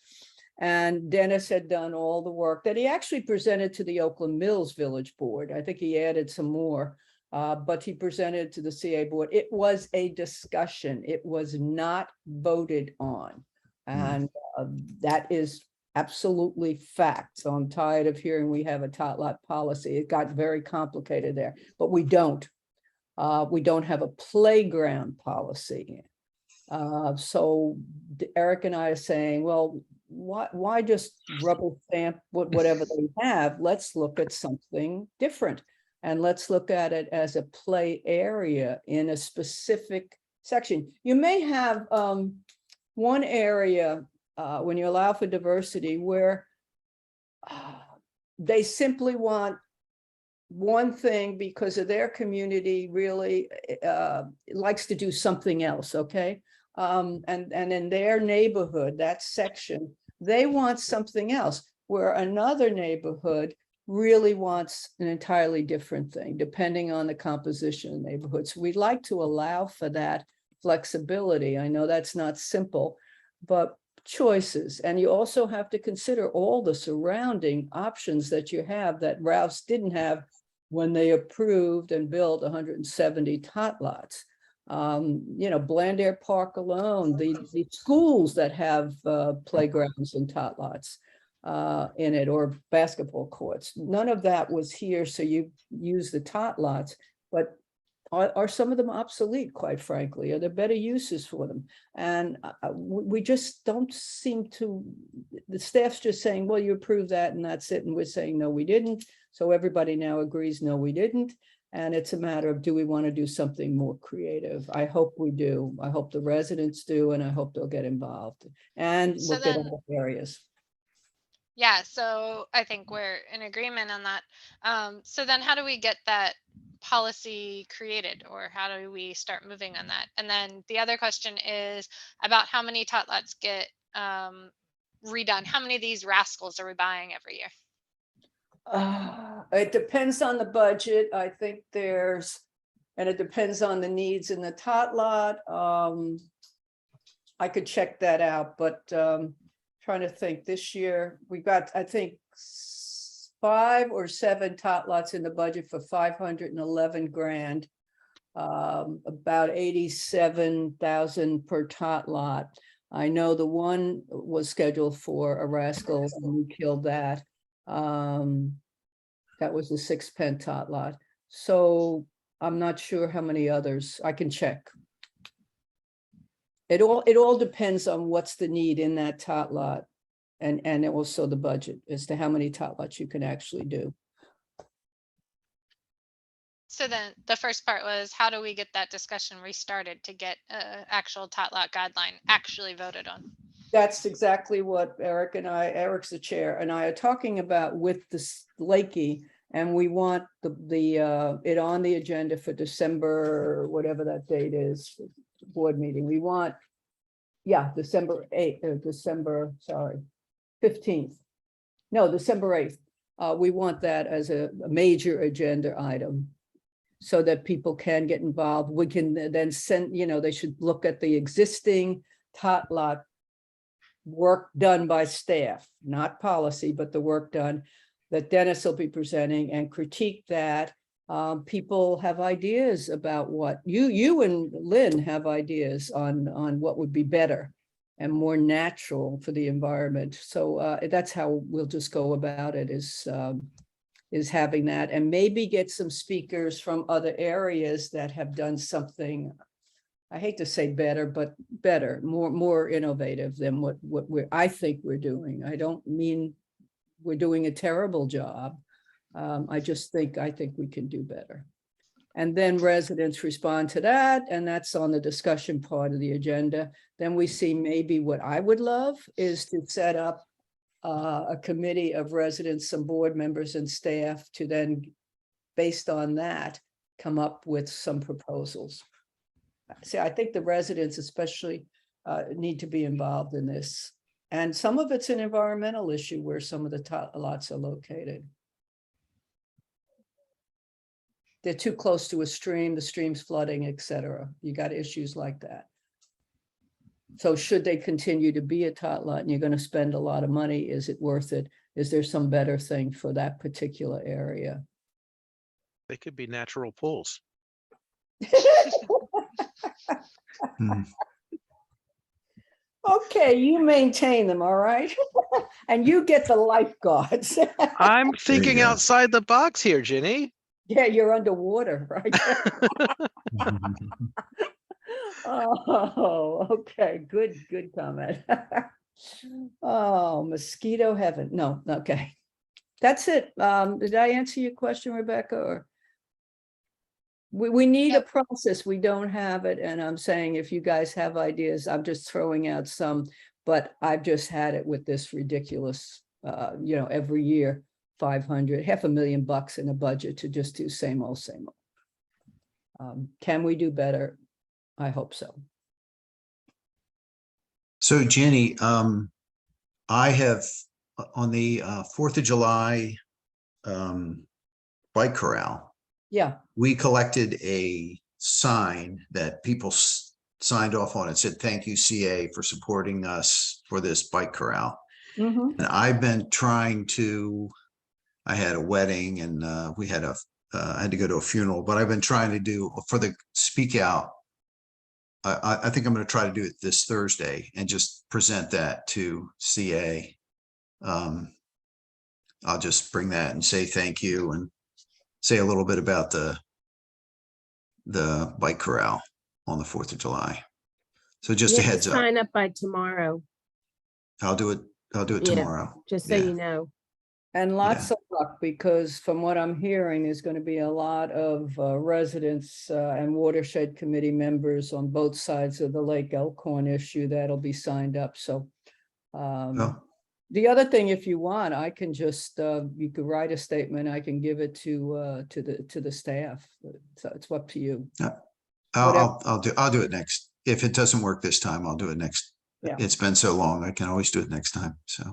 And Dennis had done all the work that he actually presented to the Oakland Mills Village Board. I think he added some more. But he presented to the CA board. It was a discussion. It was not voted on. And that is absolutely fact. So I'm tired of hearing we have a tot lot policy. It got very complicated there, but we don't. We don't have a playground policy. So Eric and I are saying, well, why just rubber stamp whatever they have? Let's look at something different. And let's look at it as a play area in a specific section. You may have one area when you allow for diversity where they simply want one thing because of their community really likes to do something else, okay? And in their neighborhood, that section, they want something else, where another neighborhood really wants an entirely different thing, depending on the composition of the neighborhood. So we'd like to allow for that flexibility. I know that's not simple, but choices. And you also have to consider all the surrounding options that you have that Rouse didn't have when they approved and built 170 tot lots. You know, Blandair Park alone, the schools that have playgrounds and tot lots. in it, or basketball courts. None of that was here, so you use the tot lots, but are some of them obsolete, quite frankly? Are there better uses for them? And we just don't seem to, the staff's just saying, well, you approved that and that's it. And we're saying, no, we didn't. So everybody now agrees, no, we didn't. And it's a matter of, do we want to do something more creative? I hope we do. I hope the residents do, and I hope they'll get involved and So look at then- other areas. Yeah, so I think we're in agreement on that. So then how do we get that policy created, or how do we start moving on that? And then the other question is about how many tot lots get redone. How many of these rascals are we buying every year? It depends on the budget. I think and it depends on the needs in the tot lot. I could check that out, but trying to think, this year we got, I think, 5 or 7 tot lots in the budget for 511 grand. About 87,000 per tot lot. I know the one was scheduled for a rascal and we killed that. That was the 6-pen tot lot. So I'm not sure how many others. I can check. It all depends on what's the need in that tot lot, and also the budget as to how many tot lots you can actually do. So then the first part was, how do we get that discussion restarted to get actual tot lot guideline actually voted on? That's exactly what Eric's the chair, and I are talking about with this Lakey, and we want it on the agenda for December, whatever that date is, board meeting. We want, December 8th, or 15th. No, December 8th. We want that as a major agenda item so that people can get involved. We can then send, they should look at the existing tot lot work done by staff, not policy, but the work done that Dennis will be presenting, and critique that. People have ideas about what you and Lynn have ideas on what would be better and more natural for the environment. So that's how we'll just go about it, is having that, and maybe get some speakers from other areas that have done something, I hate to say better, but better, more innovative than what I think we're doing. I don't mean we're doing a terrible job. I think we can do better. And then residents respond to that, and that's on the discussion part of the agenda. Then we see, maybe what I would love is to set up a committee of residents, some board members and staff, to then, based on that, come up with some proposals. See, I think the residents especially need to be involved in this. And some of it's an environmental issue where some of the tot lots are located. They're too close to a stream, the stream's flooding, etc. You got issues like that. So should they continue to be a tot lot and you're going to spend a lot of money, is it worth it? Is there some better thing for that particular area? They could be natural pools. Okay, you maintain them, all right? And you get the lifeguards. I'm thinking outside the box here, Ginny. Yeah, you're underwater, right? Oh, okay, good comment. Oh, mosquito heaven. No, okay. That's it. Did I answer your question, Rebecca? Or we need a process. We don't have it. And I'm saying, if you guys have ideas, I'm just throwing out some, but I've just had it with this ridiculous, every year, 500, $500,000 in a budget to just do same old. Can we do better? I hope so. So Jenny, I have on the 4th of July bike corral, Yeah. we collected a sign that people signed off on. It said, "Thank you, CA, for supporting us for this bike corral." Mm-hmm. And I've been trying to, I had a wedding and I had to go to a funeral, but I've been trying to do for the speak out. I think I'm going to try to do it this Thursday and just present that to CA. I'll just bring that and say thank you and say a little bit about the bike corral on the 4th of July. So just a You have to heads up. Sign up by tomorrow, I'll do it Yeah. tomorrow. just so Yeah. you know. And lots of luck, because from what I'm hearing, there's going to be a lot of residents and watershed committee members on both sides of the Lake Elkhorn issue that'll be signed up. So Oh, the other thing, if you want, I can just, you could write a statement. I can give it to the staff. So it's up to you. I'll do it next. If it doesn't work this time, I'll do it next. Yeah. It's been so long. I can always do it next time. So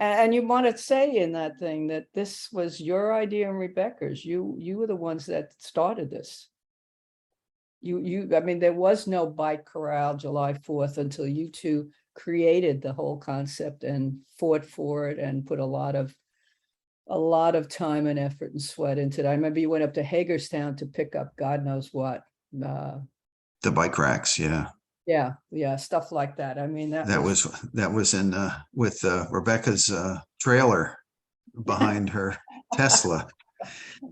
And you want to say in that thing that this was your idea and Rebecca's. You were the ones that started this. I mean, there was no bike corral July 4th until you two created the whole concept and fought for it and put a lot of time and effort and sweat into it. I remember you went up to Hagerstown to pick up God knows what. the bike racks. Yeah. Yeah, stuff like that. I mean, That was in with Rebecca's trailer behind her Tesla.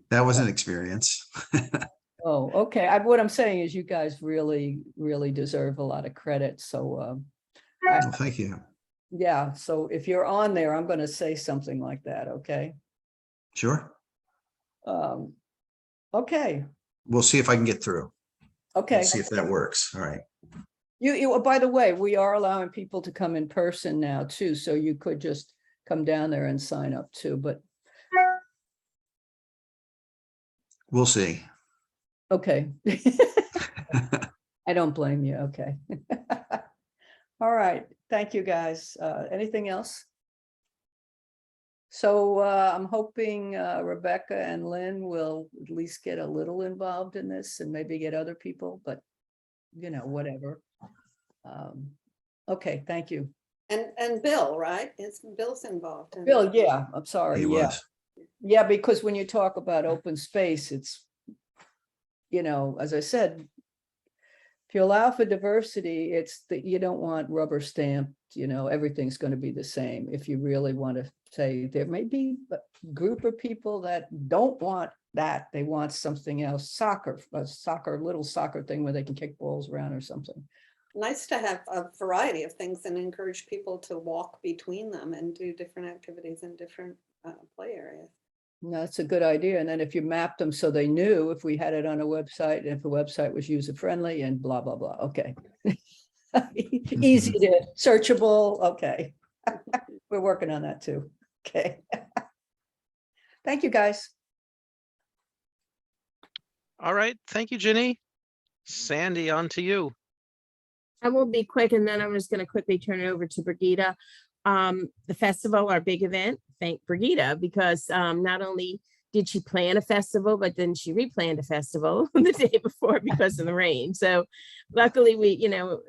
That was an experience. Oh, okay. What I'm saying is you guys really, really deserve a lot of credit. So, Well, thank you. yeah. So if you're on there, I'm going to say something like that. Okay. Sure. Okay. We'll see if I can get through. Okay. See if that works. All right. By the way, we are allowing people to come in person now too. So you could just come down there and sign up too, but We'll see. okay. I don't blame you. Okay. All right. Thank you, guys. Anything else? So I'm hoping Rebecca and Lynn will at least get a little involved in this and maybe get other people, but whatever. Okay, thank you. And Bill, right? Bill's involved. in Bill, it. yeah, I'm sorry. He Yeah. was. Yeah, because when you talk about open space, it's, as I said, if you allow for diversity, it's that you don't want rubber stamped, everything's going to be the same. If you really want to say there may be a group of people that don't want that, they want something else, little soccer thing where they can kick balls around or something. Nice to have a variety of things and encourage people to walk between them and do different activities in different play areas. No, that's a good idea. And then if you mapped them so they knew if we had it on a website, and if the website was user friendly and blah, blah, blah. Okay. Easy to searchable. Okay. We're working on that too. Okay. Thank you, guys. All right. Thank you, Ginny. Sandy, on to you. I will be quick, and then I'm just going to quickly turn it over to Brigida. The festival, our big event, thank Brigida, because not only did she plan a festival, but then she replanned a festival the day before because of the rain. So luckily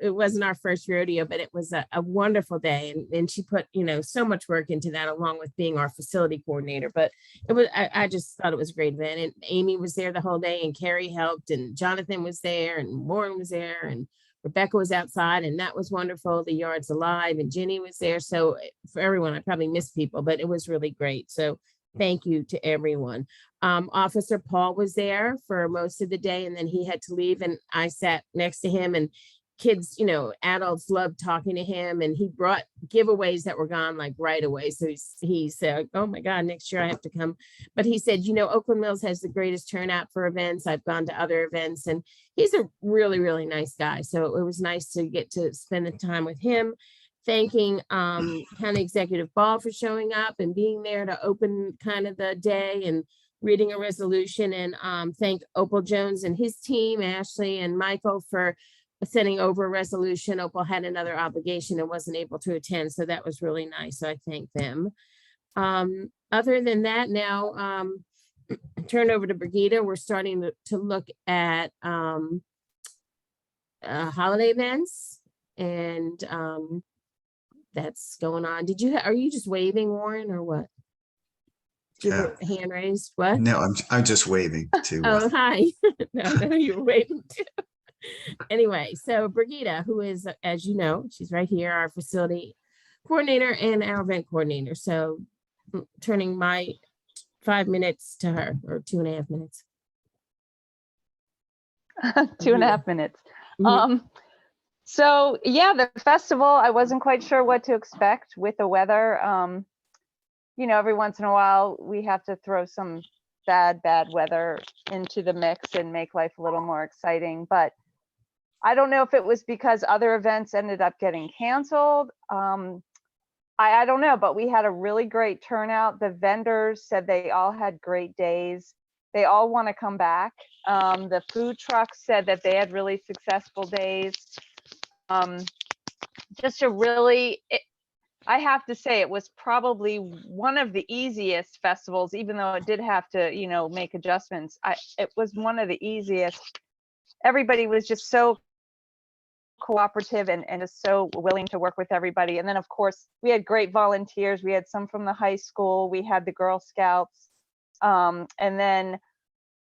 it wasn't our first rodeo, but it was a wonderful day. And she put, so much work into that, along with being our facility coordinator. But it was, I just thought it was a great event. And Amy was there the whole day, and Carrie helped, and Jonathan was there, and Warren was there, and Rebecca was outside, and that was wonderful. The yard's alive, and Ginny was there. So for everyone, I probably missed people, but it was really great. So thank you to everyone. Officer Paul was there for most of the day, and then he had to leave, and I sat next to him, and kids, adults loved talking to him, and he brought giveaways that were gone like right away. So he said, oh my God, next year I have to come. But he said, Oakland Mills has the greatest turnout for events. I've gone to other events, and he's a really, really nice guy. So it was nice to get to spend the time with him. Thanking County Executive Ball for showing up and being there to open kind of the day and reading a resolution, and thank Opal Jones and his team, Ashley and Michael, for sending over a resolution. Opal had another obligation and wasn't able to attend, so that was really nice. So I thank them. Other than that, now turn over to Brigida. We're starting to look at holiday events, and that's going on. Are you just waving, Warren, or what? Did you have a hand raised? What? No, I'm just waving to. Oh, hi. No, you were waving too. Anyway, so Brigida, who is, as you know, she's right here, our facility coordinator and our event coordinator. So turning my 5 minutes to her, or 2.5 minutes. 2.5 minutes. Mhm. So yeah, the festival, I wasn't quite sure what to expect with the weather. You know, every once in a while we have to throw some bad weather into the mix and make life a little more exciting. But I don't know if it was because other events ended up getting canceled. I don't know, but we had a really great turnout. The vendors said they all had great days. They all want to come back. The food trucks said that they had really successful days. Just a really, I have to say, it was probably one of the easiest festivals, even though it did have to, you know, make adjustments. It was one of the easiest. Everybody was just so cooperative and just so willing to work with everybody. And then of course we had great volunteers. We had some from the high school, we had the Girl Scouts, and then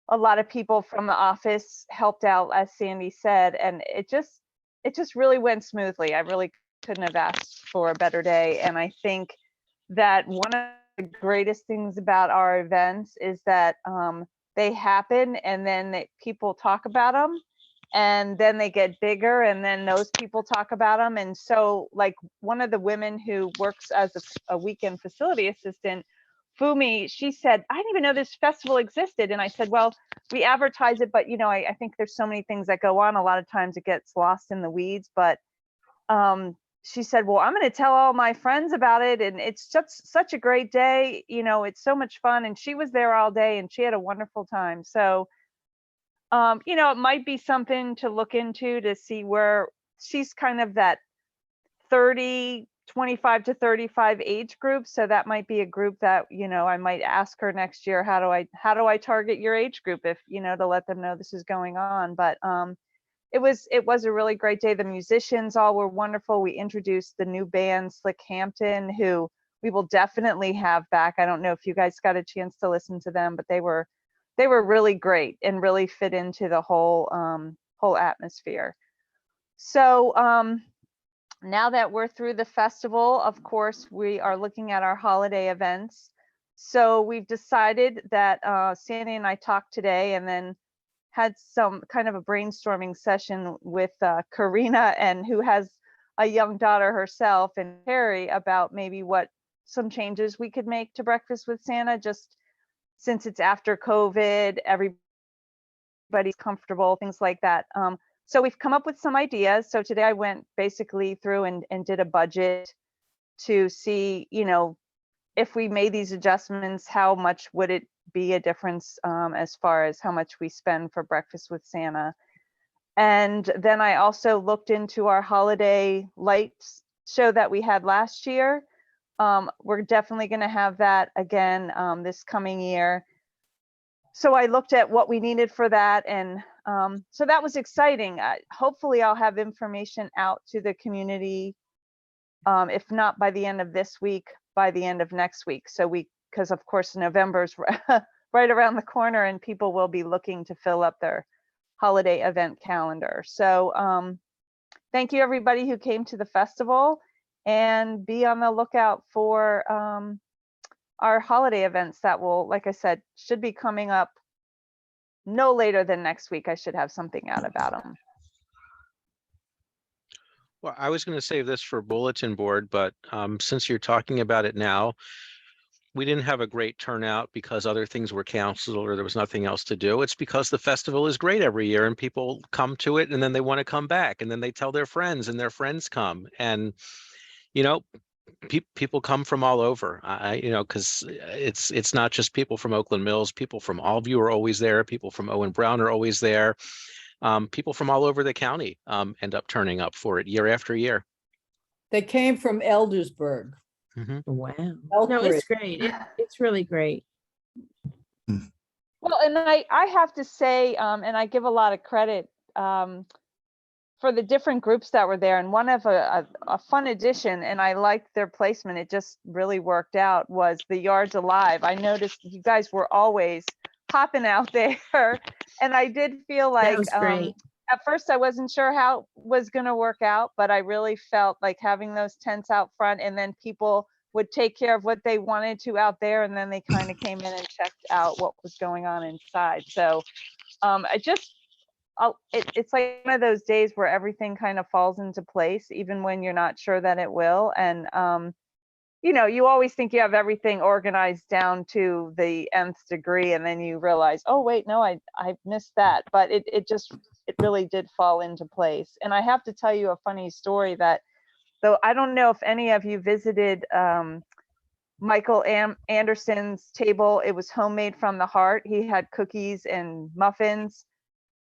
a lot of people from the office helped out, as Sandy said, and it just really went smoothly. I really couldn't have asked for a better day. And I think that one of the greatest things about our events is that they happen and then people talk about them, and then they get bigger, and then those people talk about them. And so like one of the women who works as a weekend facility assistant, Fumi, she said, I didn't even know this festival existed. And I said, well, we advertise it, but you know, I think there's so many things that go on. A lot of times it gets lost in the weeds. But she said, well, I'm going to tell all my friends about it. And it's just such a great day. You know, it's so much fun. And she was there all day and she had a wonderful time. So you know, it might be something to look into to see where she's kind of that 25 to 35 age group. So that might be a group that, you know, I might ask her next year, how do I target your age group, if, you know, to let them know this is going on. But it was a really great day. The musicians all were wonderful. We introduced the new band Slick Hampton, who we will definitely have back. I don't know if you guys got a chance to listen to them, but they were really great and really fit into the whole atmosphere. So now that we're through the festival, of course, we are looking at our holiday events. So we've decided that Sandy and I talked today and then had some kind of a brainstorming session with Karina, and who has a young daughter herself, and Harry, about maybe what some changes we could make to Breakfast with Santa, just since it's after COVID, everybody's comfortable, things like that. So we've come up with some ideas. So today I went basically through and did a budget to see, you know, if we made these adjustments, how much would it be a difference as far as how much we spend for Breakfast with Santa. And then I also looked into our holiday lights show that we had last year. We're definitely going to have that again this coming year. So I looked at what we needed for that, and so that was exciting. Hopefully I'll have information out to the community, if not by the end of this week, by the end of next week. So because of course November's right around the corner and people will be looking to fill up their holiday event calendar. So thank you everybody who came to the festival, and be on the lookout for our holiday events that will, like I said, should be coming up no later than next week. I should have something out about them. Well, I was going to save this for bulletin board, but since you're talking about it now, we didn't have a great turnout because other things were canceled or there was nothing else to do. It's because the festival is great every year and people come to it and then they want to come back and then they tell their friends and their friends come. And, you know, people come from all over, you know, because it's not just people from Oakland Mills. People from Allview are always there. People from Owen Brown are always there. People from all over the county end up turning up for it year after year. They came from Eldersburg. Wow. Elk No, it's Ridge. great. It's really great. Well, and I have to say, and I give a lot of credit for the different groups that were there. And one of a fun addition, and I liked their placement, it just really worked out, was the Yards Alive. I noticed you guys were always popping out there. And I did feel That like, was great. at first I wasn't sure how it was going to work out, but I really felt like having those tents out front and then people would take care of what they wanted to out there, and then they kind of came in and checked out what was going on inside. So it's like one of those days where everything kind of falls into place, even when you're not sure that it will. And you always think you have everything organized down to the nth degree, and then you realize, oh wait, no, I missed that. But it really did fall into place. And I have to tell you a funny story that, though I don't know if any of you visited Michael Anderson's table. It was homemade from the heart. He had cookies and muffins.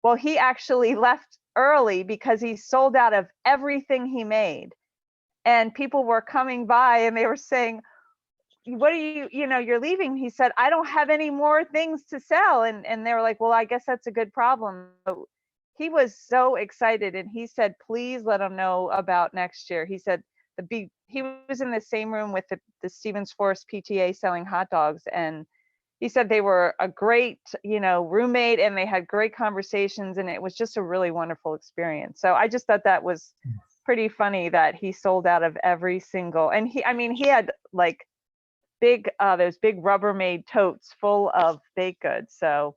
Well, he actually left early because he sold out of everything he made. And people were coming by and they were saying, what are you're leaving? He said, I don't have any more things to sell. And they were like, well, I guess that's a good problem. So he was so excited, and he said, please let him know about next year. He said he was in the same room with the Stevens Forest PTA selling hot dogs, and he said they were a great, roommate, and they had great conversations, and it was just a really wonderful experience. So I just thought that was pretty funny that he sold out of every single, and he had like those big Rubbermaid totes full of baked goods. So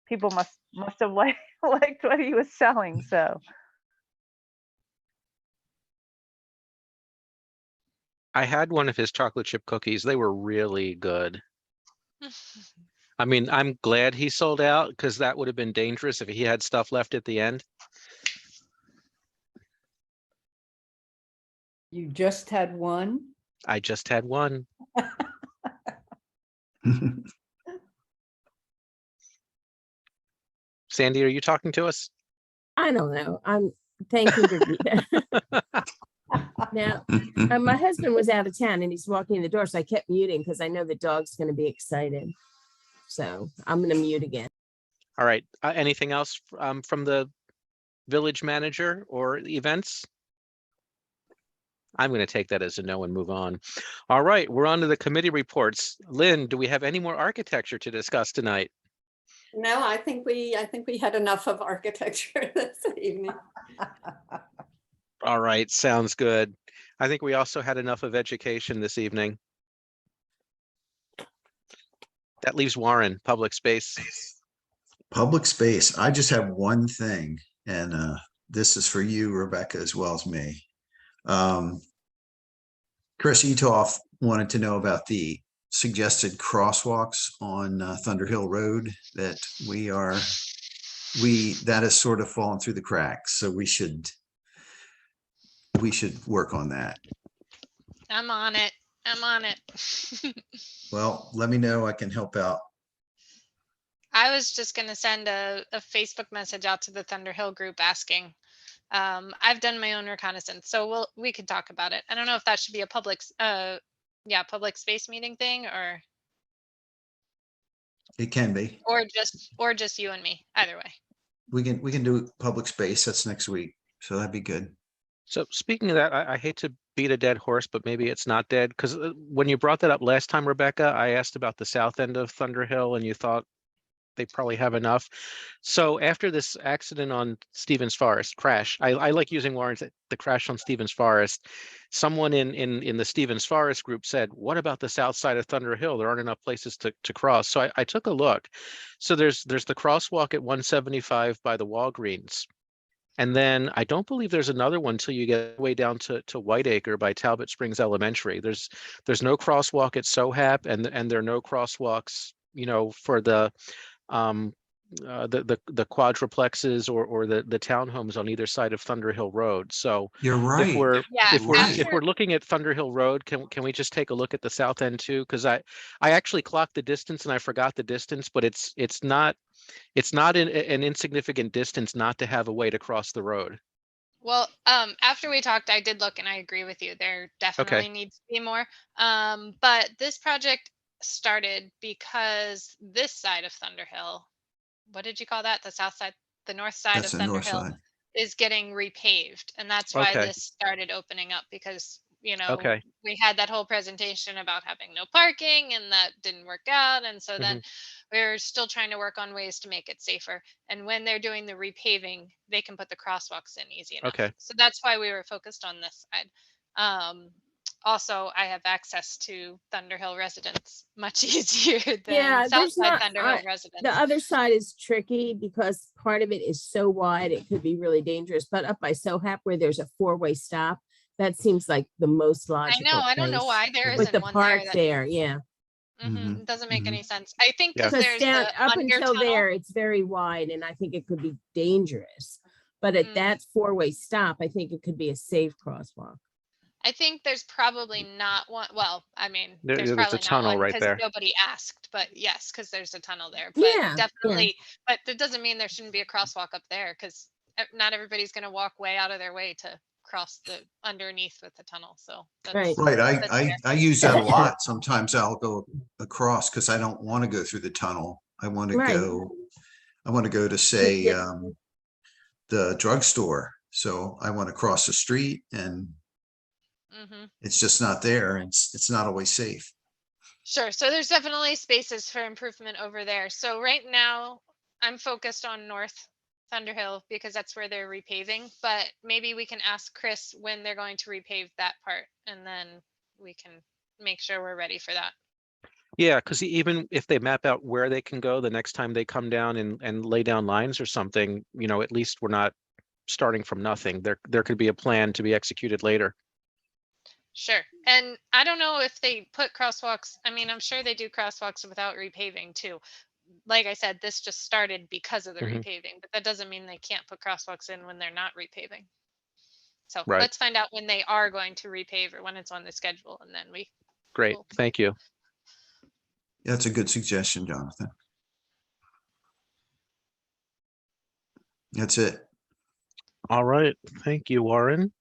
people must have liked what he was selling. So I had one of his chocolate chip cookies. They were really good. I mean, I'm glad he sold out, because that would have been dangerous if he had stuff left at the end. You just had one? I just had one. Sandy, are you talking to us? I don't know. I'm thanking Brigitte. Now, my husband was out of town and he's walking in the door, so I kept muting because I know the dog's going to be excited. So I'm going to mute again. All right. Anything else from the village manager or events? I'm going to take that as a no and move on. All right, we're on to the committee reports. Lynn, do we have any more architecture to discuss tonight? No, I think we had enough of architecture this evening. All right, sounds good. I think we also had enough of education this evening. That leaves Warren, public space. Public space. I just have one thing, and this is for you, Rebecca, as well as me. Chris Etoff wanted to know about the suggested crosswalks on Thunder Hill Road that that has sort of fallen through the cracks. So we should work on that. I'm on it. Well, let me know. I can help out. I was just going to send a Facebook message out to the Thunder Hill group asking. I've done my own reconnaissance, so we could talk about it. I don't know if that should be a public space meeting thing, or It can be. or just you and me. Either way. We can do public space. That's next week. So that'd be good. So speaking of that, I hate to beat a dead horse, but maybe it's not dead, because when you brought that up last time, Rebecca, I asked about the south end of Thunder Hill, and you thought they probably have enough. So after this accident on Stevens Forest crash, I like using Warren's the crash on Stevens Forest. Someone in the Stevens Forest group said, what about the south side of Thunder Hill? There aren't enough places to cross. So I took a look. So there's the crosswalk at 175 by the Walgreens. And then I don't believe there's another one till you get way down to Whiteacre by Talbot Springs Elementary. There's no crosswalk at Sohap, and there are no crosswalks, for the quadruplexes or the townhomes on either side of Thunder Hill Road. So You're right. if we're looking at Thunder Hill Road, can we just take a look at the south end too? Because I actually clocked the distance and I forgot the distance, but it's not an insignificant distance not to have a way to cross the road. Well, after we talked, I did look, and I agree with you. There definitely needs to be more. But this project started because this side of Thunder Hill, what did you call that? The south side, the north side That's of the Thunder north Hill side. is getting repaved, and that's why this started opening up, because we had that whole presentation about having no parking, and that didn't work out, and so then we're still trying to work on ways to make it safer. And when they're doing the repaving, they can put the crosswalks in easy enough. So that's why we were focused on this side. also I have access to Thunderhill residents much easier Yeah, than there's Southside not, Thunderhill the residents. other side is tricky because part of it is so wide, it could be really dangerous. But up by Sohap where there's a four-way stop, that seems like the most I know, logical I don't know place. why there With isn't the one park there. That there, yeah. Mhm, it doesn't make mhm. any sense. I think Yeah. because Because there's down the up under until tunnel. there, it's very wide and I think it could be dangerous. But at that four-way stop, I think it could be a safe crosswalk. I think there's probably not one. Well, I mean, There's there's a probably not tunnel one right because there. nobody asked, but yes, because there's a tunnel there. But Yeah, definitely, but that doesn't mean there shouldn't be a crosswalk up there because not everybody's going to walk way out of their way to cross the underneath with the tunnel. So Right. Right, that's I fair. use that a lot. Sometimes I'll go across because I don't want to go through the tunnel. I want to Right. go to say Yeah. the drugstore. So I want to cross the street and Mhm. it's just not there. And it's not always safe. Sure. So there's definitely spaces for improvement over there. So right now I'm focused on North Thunderhill because that's where they're repaving, but maybe we can ask Chris when they're going to repave that part and then we can make sure we're ready for that. Yeah, because even if they map out where they can go the next time they come down and lay down lines or something, at least we're not starting from nothing. There could be a plan to be executed later. Sure. And I don't know if they put crosswalks. I mean, I'm sure they do crosswalks without repaving too. Like I said, this just started because of the Mhm. repaving, but that doesn't mean they can't put crosswalks in when they're not repaving. So Right. let's find out when they are going to repave or when it's on the schedule, and then we Great. will. Thank you. That's a good suggestion, Jonathan. That's it. All right. Thank you, Warren.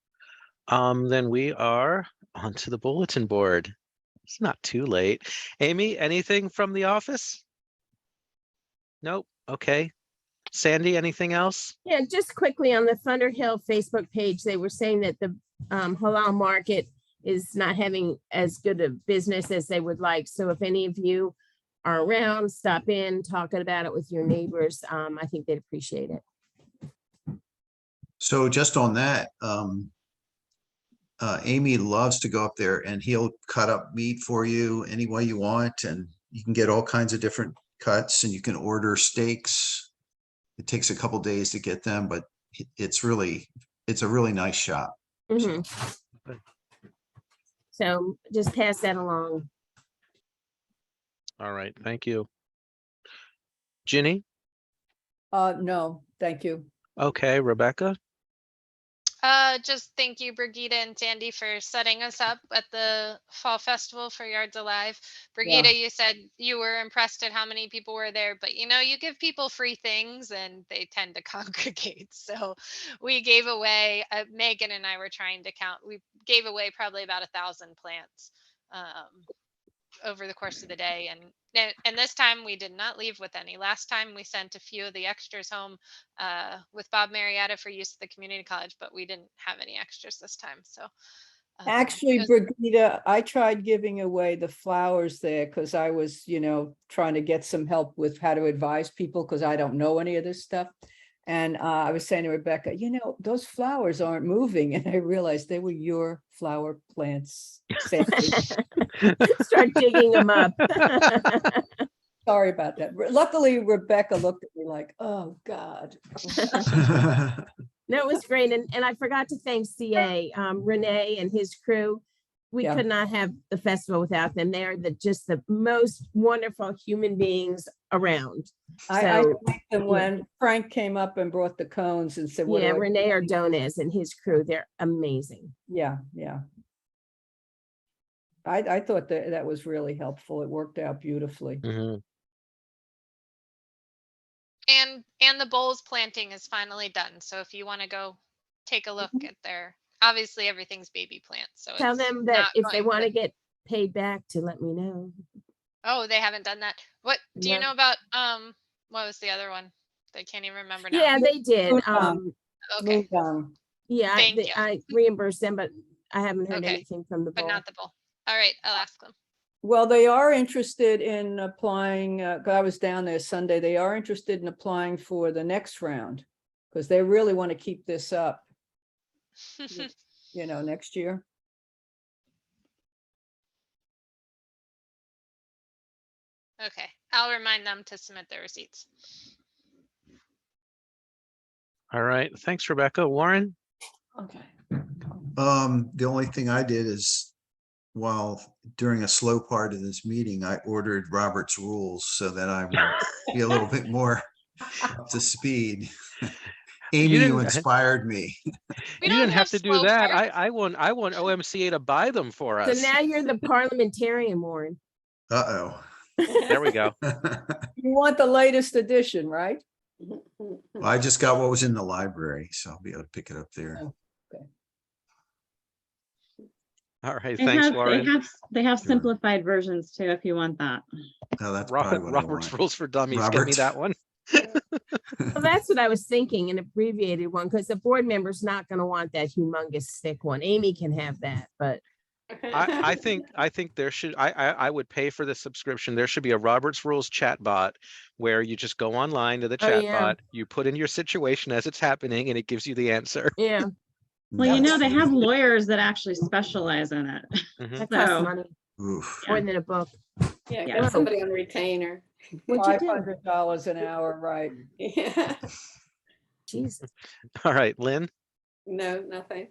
Then we are onto the bulletin board. It's not too late. Amy, anything from the office? Nope. Okay. Sandy, anything else? Yeah, just quickly on the Thunderhill Facebook page, they were saying that the halal market is not having as good a business as they would like. So if any of you are around, stop in, talking about it with your neighbors. I think they'd appreciate it. So just on that, Amy loves to go up there and he'll cut up meat for you any way you want. And you can get all kinds of different cuts and you can order steaks. It takes a couple days to get them, but it's a really nice shop. Mhm. So just pass that along. All right. Thank you. Ginny? No, thank you. Okay. Rebecca? Just thank you, Brigida and Sandy, for setting us up at the Fall Festival for Yards Alive. Brigida, you said you were impressed at how many people were there, but you give people free things and they tend to congregate. So we gave away, Megan and I were trying to count, we gave away probably about 1,000 plants over the course of the day. And this time we did not leave with any. Last time we sent a few of the extras home with Bob Marietta for use at the community college, but we didn't have any extras this time. So Actually, Brigida, I tried giving away the flowers there because I was, trying to get some help with how to advise people because I don't know any of this stuff. And I was saying to Rebecca, those flowers aren't moving. And I realized they were your flower plants. Start digging them up. Sorry about that. Luckily, Rebecca looked at me like, oh, God. No, it was great. And I forgot to thank CA, Renee and his crew. We could not have the festival without them. They're just the most wonderful human beings around. I thanked them when Frank came up and brought the cones and said, yeah, Renee Ordonez and his crew, they're amazing. Yeah. I thought that was really helpful. It worked out beautifully. Mm-hmm. And the bowls planting is finally done. So if you want to go take a look at obviously everything's baby plants. So tell them that if they want to get paid back to let me know. Oh, they haven't done that. What do you know about what was the other one? I can't even remember now. Yeah, they did. Okay. Yeah, I reimbursed them, but I haven't heard Okay. anything from the bowl. But not the bowl. All right, I'll ask them. Well, they are interested in applying, I was down there Sunday, they are interested in applying for the next round because they really want to keep this up, next year. Okay, I'll remind them to submit their receipts. All right, thanks, Rebecca. Warren? Okay. The only thing I did is while during a slow part of this meeting, I ordered Robert's rules so that I would be a little bit more up to speed. Amy, you didn't- inspired me. We You don't didn't have to do slow that. parts. I want OMCA to buy them for So us. now you're the parliamentarian, Warren. Uh-oh. There we go. You want the latest edition, right? Well, I just got what was in the library, so I'll be able to pick it up there. Oh. All right, They thanks, have, Warren. they have Sure. simplified versions too, if you want that. Oh, that's probably what I Robert's want. Rules for Dummies. Get me Robert's. that one. Well, that's what I was thinking, an abbreviated one, because the board member's not gonna want that humongous thick one. Amy can have that, but I think there should, I would pay for the subscription. There should be a Robert's Rules chat bot where you just go online to the Oh, chat yeah. bot, you put in your situation as it's happening, and it gives you the answer. yeah, Well, you know, That's they have funny. lawyers that actually specialize in it. Mhm. that costs So- money, Oof. more than a book. Yeah, Yeah. get somebody on retainer. What'd you do? $500 an hour, right? Yeah, Jesus. All right, Lynn. no, nothing.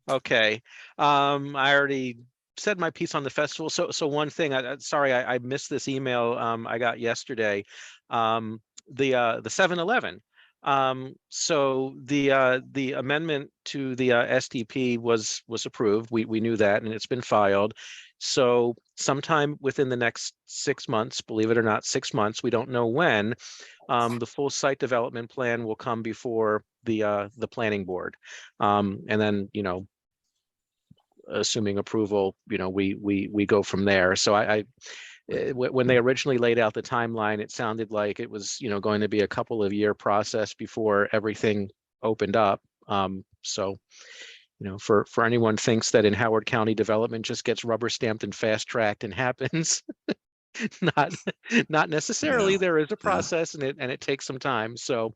Okay. I already said my piece on the festival. So one thing, sorry, I missed this email I got yesterday. The 7-Eleven. So the amendment to the SDP was approved. We knew that, and it's been filed. So sometime within the next 6 months, believe it or not, 6 months, we don't know when, the full site development plan will come before the planning board. And then, assuming approval, we go from there. So when they originally laid out the timeline, it sounded like it was, going to be a couple of year process before everything opened up. So, for anyone thinks that in Howard County development just gets rubber stamped and fast tracked and happens, not necessarily. Yeah. There is a process, and it takes some time. So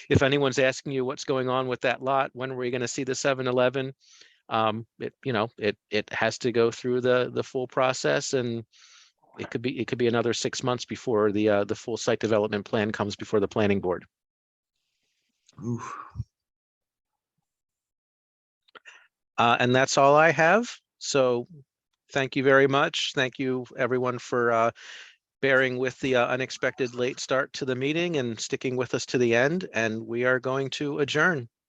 if anyone's asking you what's going on with that lot, when are we going to see the 7-Eleven? It has to go through the full process, and it could be another 6 months before the full site development plan comes before the planning board. Oof. And that's all I have. So thank you very much. Thank you, everyone, for bearing with the unexpected late start to the meeting and sticking with us to the end. And we are going to adjourn.